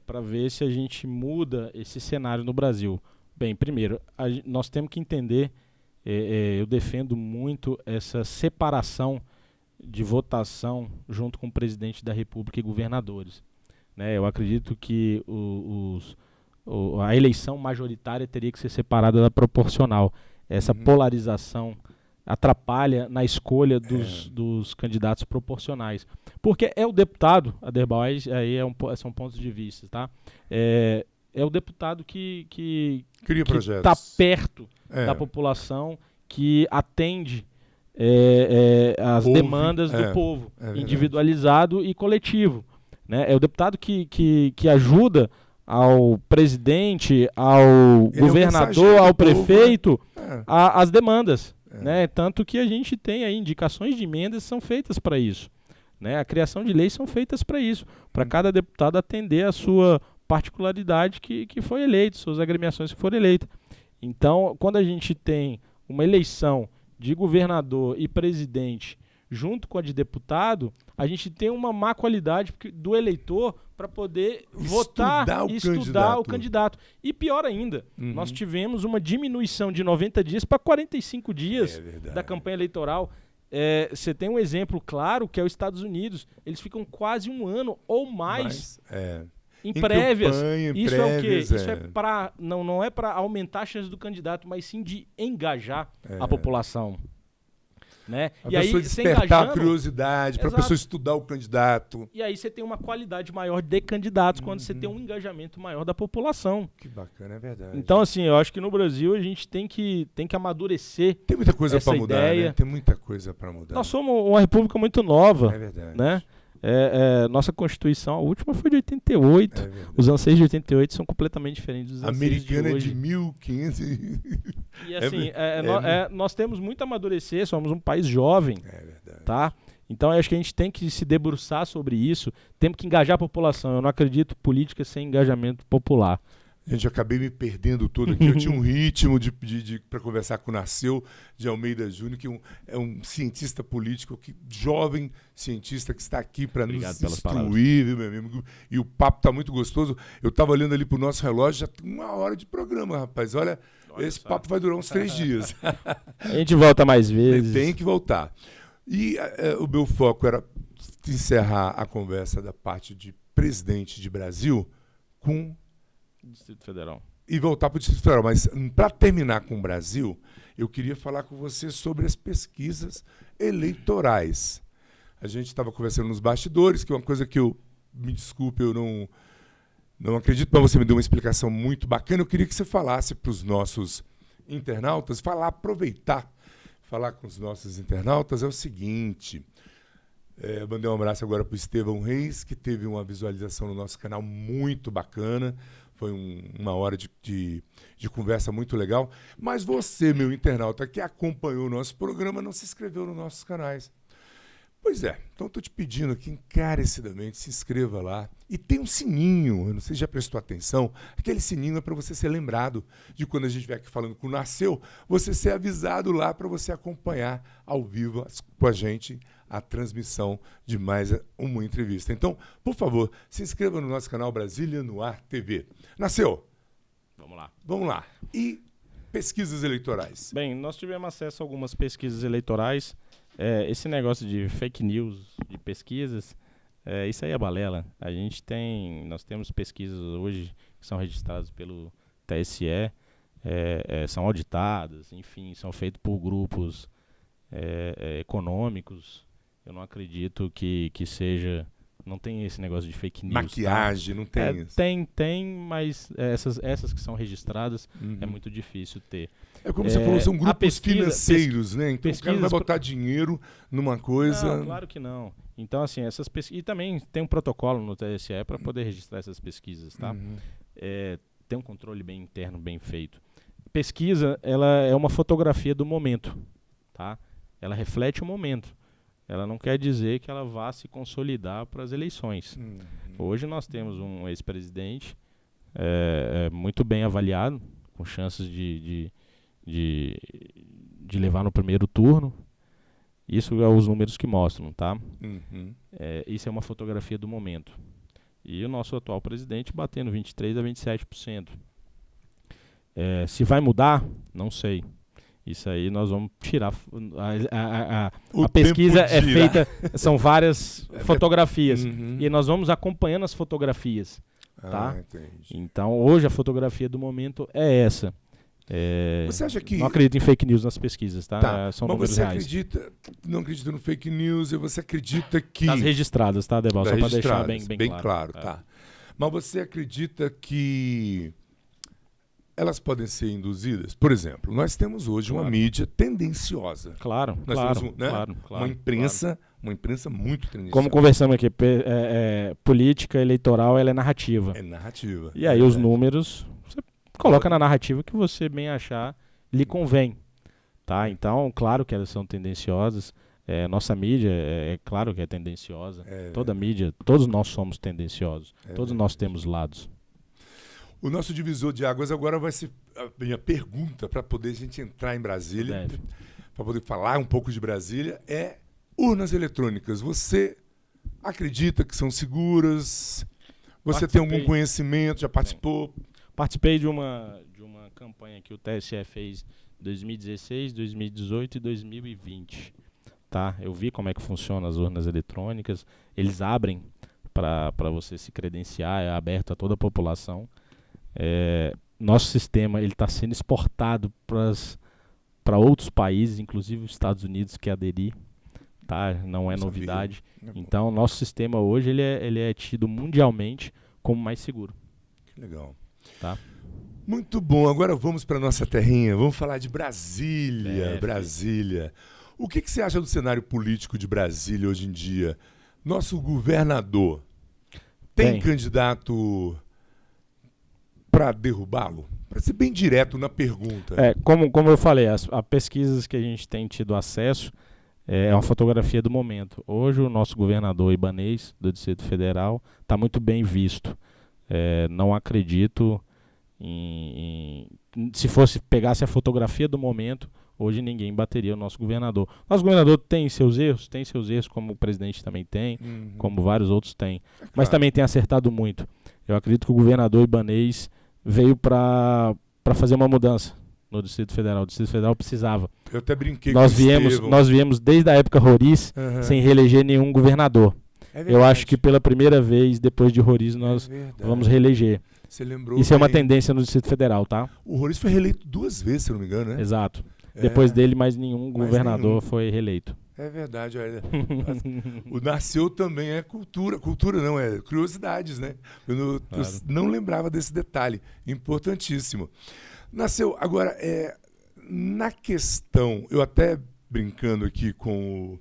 Para ver se a gente muda esse cenário no Brasil. Bem, primeiro, nós temos que entender, eu defendo muito essa separação de votação junto com o presidente da República e governadores. Né? Eu acredito que a eleição majoritária teria que ser separada da proporcional. Essa polarização atrapalha na escolha dos candidatos proporcionais. Porque é o deputado, Aderbal, aí são pontos de vista, tá? É o deputado que está perto da população, que atende as demandas do povo, individualizado e coletivo. Né? É o deputado que ajuda ao presidente, ao governador, ao prefeito, as demandas. Né? Tanto que a gente tem aí indicações de emendas que são feitas para isso. Né? A criação de leis são feitas para isso, para cada deputado atender a sua particularidade que foi eleito, suas agremiações que foram eleitas. Então, quando a gente tem uma eleição de governador e presidente junto com a de deputado, a gente tem uma má qualidade do eleitor para poder votar e estudar o candidato. E pior ainda, nós tivemos uma diminuição de 90 dias para 45 dias da campanha eleitoral. Você tem um exemplo claro, que é os Estados Unidos. Eles ficam quase um ano ou mais em prévias. Isso é o quê? Isso não é para aumentar a chance do candidato, mas sim de engajar a população. Né? A e aí, pessoa você despertar a engajando, curiosidade, para a exato. pessoa estudar o candidato. E aí você tem uma qualidade maior de candidatos quando você tem um engajamento maior da população. Que bacana, é verdade. Então, assim, eu acho que no Brasil a gente tem que amadurecer. Tem muita coisa essa para mudar, ideia. né? Tem muita coisa para mudar. Nós somos uma república muito nova, É verdade. né? Nossa Constituição, a última foi de 88. É verdade. Os anseios de 88 são completamente diferentes dos anseios Americana de é hoje. de 1500. E assim, nós temos muito a amadurecer, somos um país jovem, É verdade. tá? Então eu acho que a gente tem que se debruçar sobre isso, temos que engajar a população. Eu não acredito em política sem engajamento popular. Gente, eu acabei me perdendo todo aqui. Eu tinha um ritmo para conversar com o Nasceu de Almeida Júnior, que é um cientista político, jovem cientista que está aqui para nos instruir, viu, meu amigo? E o papo está muito gostoso. Eu estava olhando ali para o nosso relógio, já tem 1 hora de programa, rapaz. Olha esse só. Papo vai durar uns 3 dias. A gente volta mais vezes. Tem que voltar. E o meu foco era encerrar a conversa da parte de presidente de Brasil com Distrito Federal. E voltar para o Distrito Federal. Mas, para terminar com o Brasil, eu queria falar com você sobre as pesquisas eleitorais. A gente estava conversando nos bastidores, que é uma coisa que me desculpe, eu não acredito, mas você me deu uma explicação muito bacana. Eu queria que você falasse para os nossos internautas, aproveitar, falar com os nossos internautas é o seguinte. Mandei um abraço agora para o Estevão Reis, que teve uma visualização no nosso canal muito bacana. Foi 1 hora de conversa muito legal. Mas você, meu internauta, que acompanhou o nosso programa, não se inscreveu nos nossos canais. Pois é, então estou te pedindo aqui encarecidamente, se inscreva lá. E tem um sininho, eu não sei se já prestou atenção, aquele sininho é para você ser lembrado de quando a gente estiver aqui falando com o Nasceu, você ser avisado lá para você acompanhar ao vivo com a gente a transmissão de mais uma entrevista. Então, por favor, se inscreva no nosso canal Brasília no Ar TV. Nasceu? Vamos lá. E pesquisas eleitorais? Bem, nós tivemos acesso a algumas pesquisas eleitorais. Esse negócio de fake news, de pesquisas, isso aí é balela. Nós temos pesquisas hoje que são registradas pelo TSE, são auditadas, enfim, são feitas por grupos econômicos. Eu não acredito que seja... Não tem esse negócio de fake news. Maquiagem, tá? Não tem isso. Tem, mas essas que são registradas é muito difícil ter. É como você falou, são grupos financeiros, né? Então o cara vai botar dinheiro numa coisa... Não, claro que não. Então, assim, essas pesquisas... E também tem um protocolo no TSE para poder registrar essas pesquisas, tá? Tem um controle bem interno, bem feito. Pesquisa, ela é uma fotografia do momento, tá? Ela reflete o momento. Ela não quer dizer que ela vá se consolidar para as eleições. Hoje nós temos um ex-presidente muito bem avaliado, com chances de levar no primeiro turno. Isso é os números que mostram, tá? Isso é uma fotografia do momento. E o nosso atual presidente batendo 23% a 27%. Se vai mudar, não sei. Isso aí nós vamos tirar. A pesquisa é feita, são várias fotografias. E nós vamos acompanhando as fotografias. Tá? Então, hoje a fotografia do momento é essa. Você acha que... Não acredito em fake news nas pesquisas, tá? São mas números você reais. não acredita no fake news e você acredita que... As registradas, tá, Debal? Só para deixar bem claro. Tá. Mas você acredita que elas podem ser induzidas? Por exemplo, nós temos hoje uma mídia tendenciosa. Claro, nós temos uma imprensa muito tendenciosa. Como conversamos aqui, política eleitoral ela é narrativa. É narrativa. E aí os números, você coloca na narrativa que você bem achar, lhe convém. Tá? Então, claro que elas são tendenciosas. Nossa mídia, claro que é tendenciosa. Toda mídia, todos nós somos tendenciosos. Todos nós temos lados. O nosso divisor de águas agora vai ser a minha pergunta para poder a gente entrar em Brasília, para poder falar um pouco de Brasília, urnas eletrônicas. Você acredita que são seguras? Você tem algum conhecimento? Já participou? Participei de uma campanha que o TSE fez em 2016, 2018 e 2020. Tá? Eu vi como é que funcionam as urnas eletrônicas. Eles abrem para você se credenciar, é aberto a toda a população. Nosso sistema está sendo exportado para para outros países, inclusive os Estados Unidos, que aderir, tá? Não é Não novidade. sabia. Então, nosso sistema hoje ele é tido mundialmente como mais seguro. Que legal. Tá? Muito bom. Agora vamos para nossa terrinha. Vamos falar de Brasília. É, Brasília. O que você acha do cenário político de Brasília hoje em dia? Nosso governador tem candidato para derrubá-lo? Para ser bem direto na pergunta. Como eu falei, as pesquisas que a gente tem tido acesso é uma fotografia do momento. Hoje o nosso governador Ibanez, do Distrito Federal, está muito bem visto. Não acredito se pegasse a fotografia do momento, hoje ninguém bateria o nosso governador. Nosso governador tem seus erros, como o presidente também tem, como vários outros têm. Mas também tem acertado muito. Eu acredito que o governador Ibanez veio para fazer uma mudança no Distrito Federal. O Distrito Federal precisava. Eu até brinquei nós com o Estevão. Nós viemos desde a época Roriz sem reeleger nenhum governador. Eu acho que pela primeira vez, depois de Roriz, nós vamos reeleger. Você lembrou Isso é uma tendência no Distrito Federal, tá? O Roriz foi reeleito 2 vezes, se não me engano, né? Exato. Depois dele, mais nenhum governador foi reeleito. É verdade. Olha. O Nasceu também é cultura. Cultura não, é curiosidades, né? Eu não lembrava desse detalhe. Importantíssimo. Nasceu, agora, na questão, eu até brincando aqui com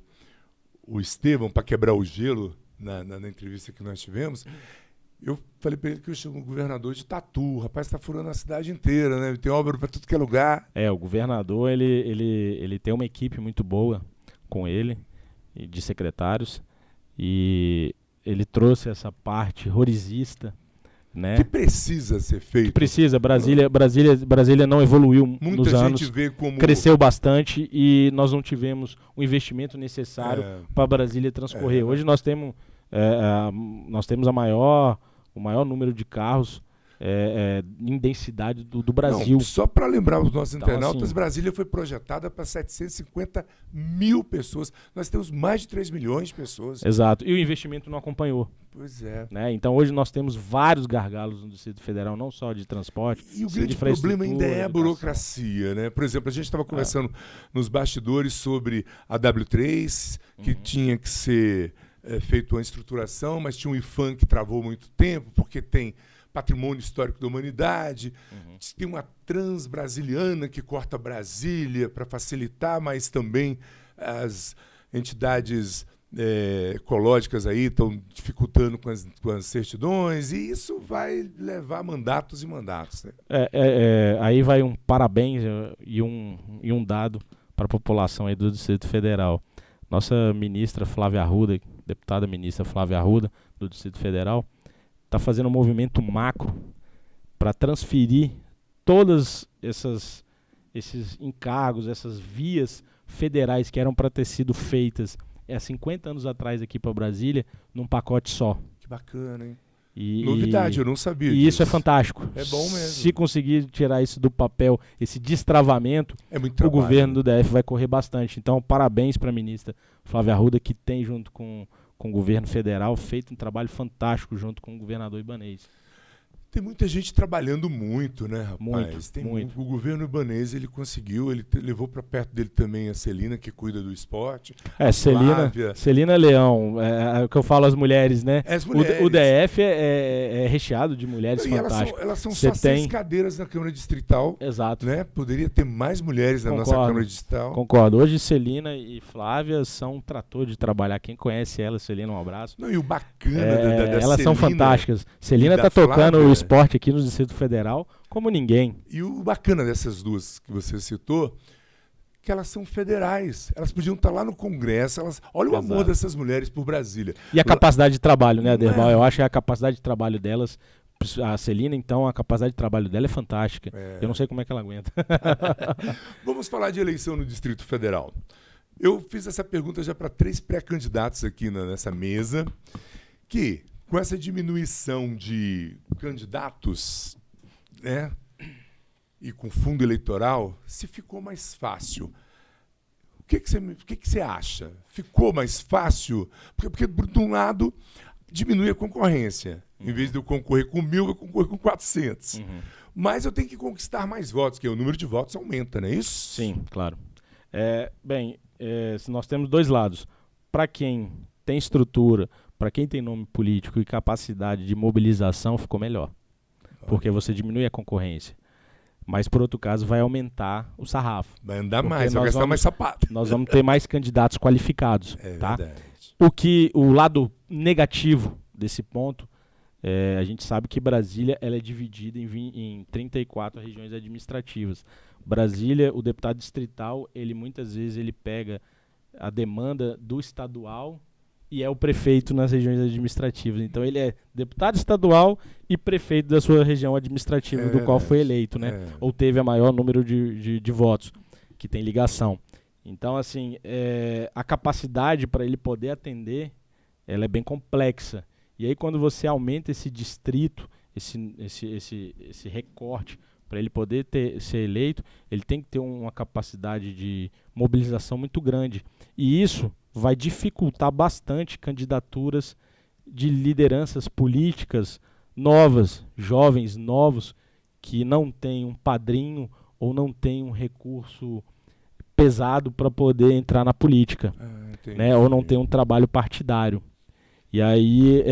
o Estevão, para quebrar o gelo, na entrevista que nós tivemos, eu falei para ele que eu chamo o governador de tatu. O rapaz está furando a cidade inteira, né? Tem obra para tudo que é lugar. O governador, ele tem uma equipe muito boa com ele, de secretários, e ele trouxe essa parte rorizista, né? Que precisa ser feito. Brasília não evoluiu nos anos. Muita gente vê como... Cresceu bastante e nós não tivemos o investimento necessário para Brasília transcorrer. Hoje nós temos o maior número de carros em densidade do Brasil. Não, só para lembrar os nossos internautas, assim, Brasília foi projetada para 750 mil pessoas. Nós temos mais de 3 milhões de pessoas. Exato. E o investimento não acompanhou. Pois é. Né? Então hoje nós temos vários gargalos no Distrito Federal, não só de transporte. E o grande problema ainda é a burocracia, né? Por exemplo, a gente estava conversando nos bastidores sobre a W3, que tinha que ser feito uma estruturação, mas tinha um IFAM que travou muito tempo, porque tem patrimônio histórico da humanidade, tem uma Transbrasiliana que corta Brasília para facilitar, mas também as entidades ecológicas aí estão dificultando com as certidões, e isso vai levar mandatos e mandatos. Né? Aí vai um parabéns e um dado para a população aí do Distrito Federal. Nossa ministra Flávia Arruda, deputada ministra Flávia Arruda, do Distrito Federal, está fazendo um movimento macro para transferir todos esses encargos, essas vias federais que eram para ter sido feitas 50 anos atrás aqui para Brasília, num pacote só. Que bacana, hein? Novidade, eu não sabia disso. E isso é fantástico. É bom mesmo. Se conseguir tirar isso do papel, esse destravamento, o governo do DF vai correr bastante. Então, parabéns para a ministra Flávia Arruda, que tem, junto com o governo federal, feito um trabalho fantástico junto com o governador Ibanez. Tem muita gente trabalhando muito, né, rapaz? Muito. O governo ibanez, ele conseguiu, ele levou para perto dele também a Celina, que cuida do esporte. Celina Leão, é o que eu falo às mulheres, né? As mulheres. O DF é recheado de mulheres fantásticas. Elas são só 6 cadeiras na Câmara Distrital. Exato. Né? Poderia ter mais mulheres na nossa Câmara Distrital. Concordo. Hoje, Celina e Flávia são um trator de trabalhar. Quem conhece ela, Celina, um abraço. Não, e o bacana da elas Celina, são fantásticas. Celina está tocando o esporte aqui no Distrito Federal como ninguém. E o bacana dessas duas que você citou, que elas são federais. Elas podiam estar lá no Congresso. Olha o amor dessas mulheres por Brasília. E a capacidade de trabalho, né, Aderbal? Eu acho que a capacidade de trabalho delas, a Celina, então, a capacidade de trabalho dela é fantástica. Eu não sei como é que ela aguenta. Vamos falar de eleição no Distrito Federal. Eu fiz essa pergunta já para 3 pré-candidatos aqui nessa mesa, que com essa diminuição de candidatos, né, e com fundo eleitoral, se ficou mais fácil. O que você acha? Ficou mais fácil? Porque, de um lado, diminui a concorrência. Em vez de eu concorrer com 1.000, eu concorrer com 400. Mas eu tenho que conquistar mais votos, que o número de votos aumenta, não é isso? Sim, claro. Nós temos dois lados. Para quem tem estrutura, para quem tem nome político e capacidade de mobilização, ficou melhor. Porque você diminui a concorrência. Mas, por outro caso, vai aumentar o sarrafo. Vai andar mais, vai gastar mais sapato. Nós vamos ter mais candidatos qualificados. Tá? Verdade. O lado negativo desse ponto, a gente sabe que Brasília ela é dividida em 34 regiões administrativas. Brasília, o deputado distrital, muitas vezes ele pega a demanda do estadual e é o prefeito nas regiões administrativas. Então ele é deputado estadual e prefeito da sua região administrativa, do qual foi eleito, né? Ou teve a maior número de votos, que tem ligação. Então, assim, a capacidade para ele poder atender, ela é bem complexa. E aí, quando você aumenta esse distrito, esse recorte, para ele poder ser eleito, ele tem que ter uma capacidade de mobilização muito grande. E isso vai dificultar bastante candidaturas de lideranças políticas novas, jovens novos, que não têm um padrinho ou não têm um recurso pesado para poder entrar na política, né? Ou não tem um trabalho partidário. E aí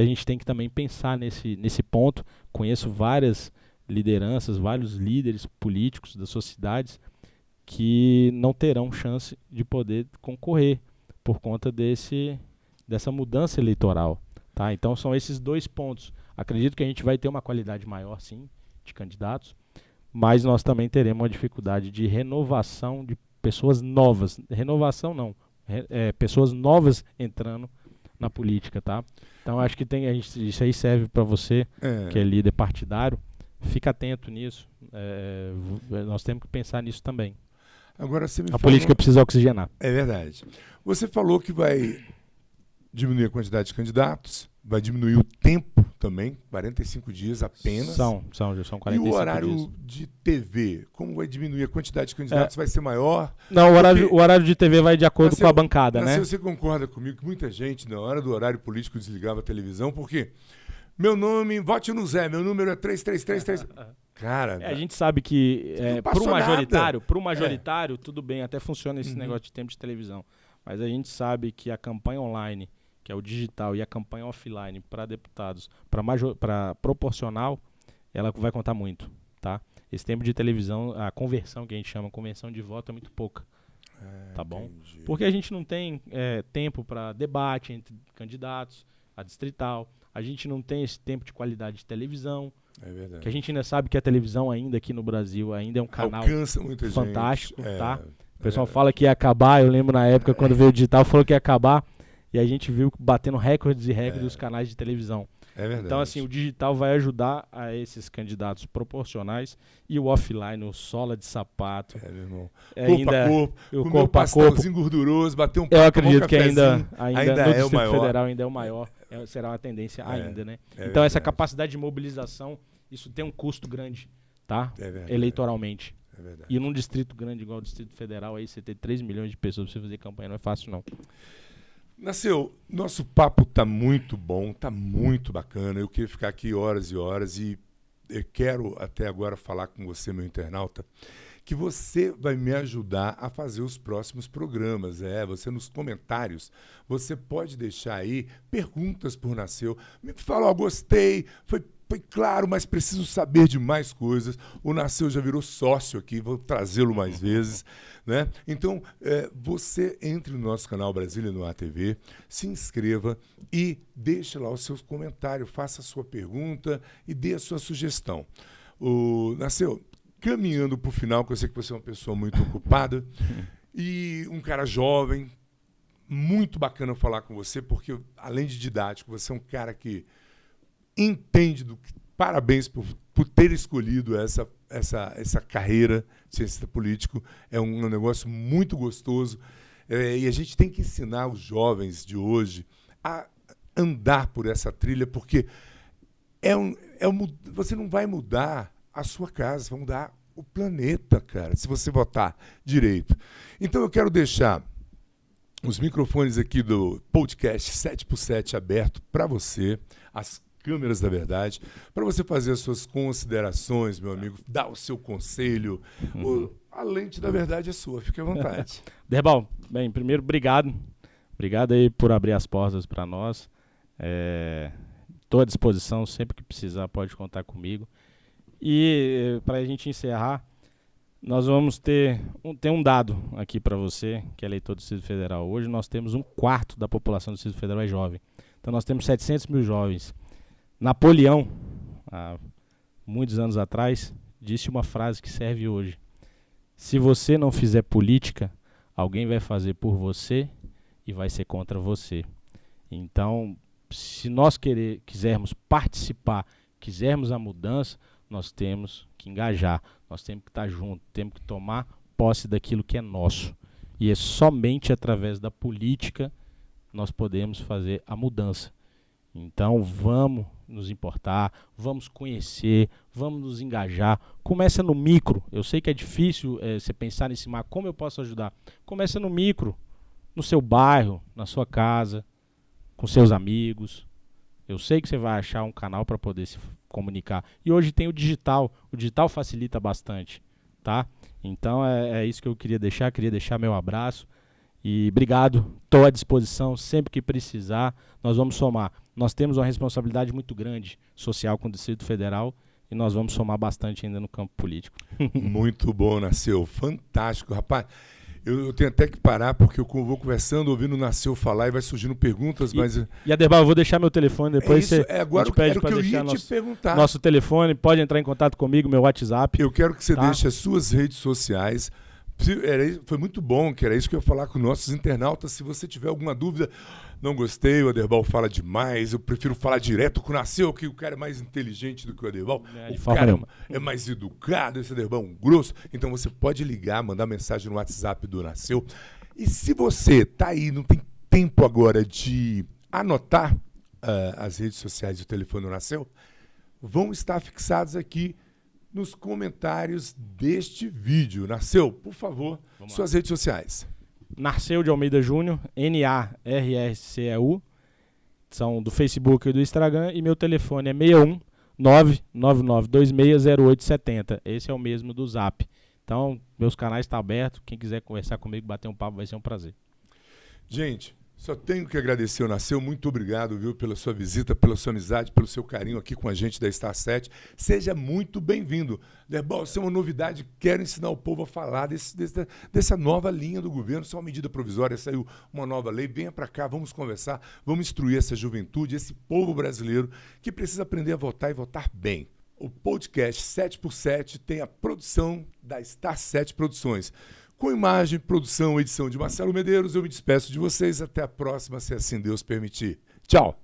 a gente tem que também pensar nesse ponto. Conheço várias lideranças, vários líderes políticos das sociedades que não terão chance de poder concorrer por conta dessa mudança eleitoral. Tá? Então são esses dois pontos. Acredito que a gente vai ter uma qualidade maior, sim, de candidatos, mas nós também teremos uma dificuldade de renovação de pessoas novas. Renovação não, pessoas novas entrando na política, tá? Então acho que isso aí serve para você, que é líder partidário. Fica atento nisso. Nós temos que pensar nisso também. Agora, você me A política precisa oxigenar. É verdade. Você falou que vai diminuir a quantidade de candidatos, vai diminuir o tempo também, 45 dias apenas. São 45 dias. E o horário de TV, como vai diminuir a quantidade de candidatos? Vai ser maior? Não, o horário de TV vai de acordo com a bancada, né? Você concorda comigo que muita gente, na hora do horário político, desligava a televisão, porque meu nome, vote no Zé, meu número é 3333. Cara, a gente sabe que para o majoritário, tudo bem, até funciona esse negócio de tempo de televisão. Mas a gente sabe que a campanha online, que é o digital, e a campanha offline para deputados, para proporcional, ela vai contar muito, tá? Esse tempo de televisão, a conversão que a gente chama, conversão de voto é muito pouca, tá bom? Entendi. Porque a gente não tem tempo para debate entre candidatos, a distrital, a gente não tem esse tempo de qualidade de televisão, que a gente ainda sabe que a televisão ainda aqui no Brasil ainda é um canal fantástico, tá? O pessoal fala que ia acabar, eu lembro na época quando veio o digital, falou que ia acabar, e a gente viu batendo recordes e recordes dos canais de televisão. É verdade. Então, assim, o digital vai ajudar a esses candidatos proporcionais e o offline, o sola de sapato. Meu irmão. Corpo a corpo, gorduroso, bater um papo. Eu acredito que ainda no é Distrito Federal ainda é o maior, será uma tendência ainda, né? Então, essa capacidade de mobilização, isso tem um custo grande, tá? Eleitoralmente. E num distrito grande igual o Distrito Federal, aí você ter 3 milhões de pessoas pra você fazer campanha, não é fácil, não. Nasceu, nosso papo tá muito bom, tá muito bacana. Eu queria ficar aqui horas e horas e eu quero até agora falar com você, meu internauta, que você vai me ajudar a fazer os próximos programas. Você nos comentários, você pode deixar aí perguntas por Nasceu. Me fala, gostei, foi claro, mas preciso saber de mais coisas. O Nasceu já virou sócio aqui, vou trazê-lo mais vezes, né? Então, você entre no nosso canal Brasília no Ar TV, se inscreva e deixe lá os seus comentários, faça a sua pergunta e dê a sua sugestão. Nasceu, caminhando para o final, que eu sei que você é uma pessoa muito ocupada e um cara jovem, muito bacana falar com você, porque além de didático, você é um cara que entende parabéns por ter escolhido essa carreira de cientista político. É um negócio muito gostoso. E a gente tem que ensinar os jovens de hoje a andar por essa trilha, porque você não vai mudar a sua casa, você vai mudar o planeta, cara, se você votar direito. Então eu quero deixar Os microfones aqui do podcast 7x7 aberto para você, as câmeras da verdade, para você fazer as suas considerações, meu amigo, dar o seu conselho. A lente da verdade é sua, fique à vontade. Derbal, bem, primeiro, obrigado. Obrigado aí por abrir as portas para nós. Estou à disposição, sempre que precisar pode contar comigo. E para a gente encerrar, nós vamos ter um dado aqui para você, que é eleitor do Distrito Federal. Hoje nós temos 1/4 da população do Distrito Federal é jovem. Então nós temos 700 mil jovens. Napoleão, há muitos anos atrás, disse uma frase que serve hoje. Se você não fizer política, alguém vai fazer por você e vai ser contra você. Então, se nós quisermos participar, quisermos a mudança, nós temos que engajar, nós temos que estar juntos, temos que tomar posse daquilo que é nosso. E é somente através da política nós podemos fazer a mudança. Então vamos nos importar, vamos conhecer, vamos nos engajar. Começa no micro. Eu sei que é difícil você pensar nesse macro, como eu posso ajudar? Começa no micro, no seu bairro, na sua casa, com seus amigos. Eu sei que você vai achar um canal para poder se comunicar. E hoje tem o digital facilita bastante, tá? Então é isso que eu queria deixar meu abraço. E obrigado, estou à disposição, sempre que precisar, nós vamos somar. Nós temos uma responsabilidade muito grande social com o Distrito Federal e nós vamos somar bastante ainda no campo político. Muito bom, Nasceu, fantástico, rapaz. Eu tenho até que parar porque eu vou conversando, ouvindo o Nasceu falar e vai surgindo perguntas, mas... E Aderbal, eu vou deixar meu telefone, depois você agora pede para deixar nosso telefone, pode entrar em contato comigo, meu WhatsApp. Eu quero que você deixe as suas redes sociais. Foi muito bom, que era isso que eu ia falar com nossos internautas. Se você tiver alguma dúvida, não gostei, o Aderbal fala demais, eu prefiro falar direto com o Nasceu, que o cara é mais inteligente do que o Aderbal. O cara é mais educado, esse Aderbal é um grosso. Então você pode ligar, mandar mensagem no WhatsApp do Nasceu. E se você tá aí, não tem tempo agora de anotar as redes sociais e o telefone do Nasceu, vão estar fixados aqui nos comentários deste vídeo. Nasceu, por favor, suas redes sociais. Narceu de Almeida Júnior, NARRCEU, são do Facebook e do Instagram, e meu telefone é 61 999260870. Esse é o mesmo do Zap. Então, meus canais estão abertos, quem quiser conversar comigo, bater um papo, vai ser um prazer. Gente, só tenho que agradecer o Nasceu, muito obrigado, viu, pela sua visita, pela sua amizade, pelo seu carinho aqui com a gente da Star 7. Seja muito bem-vindo. Derbal, isso é uma novidade, quero ensinar o povo a falar dessa nova linha do governo, isso é uma medida provisória, saiu uma nova lei, venha para cá, vamos conversar, vamos instruir essa juventude, esse povo brasileiro que precisa aprender a votar e votar bem. O podcast 7x7 tem a produção da Star 7 Produções. Com imagem, produção, edição de Marcelo Medeiros, eu me despeço de vocês. Até a próxima, se assim Deus permitir. Tchau!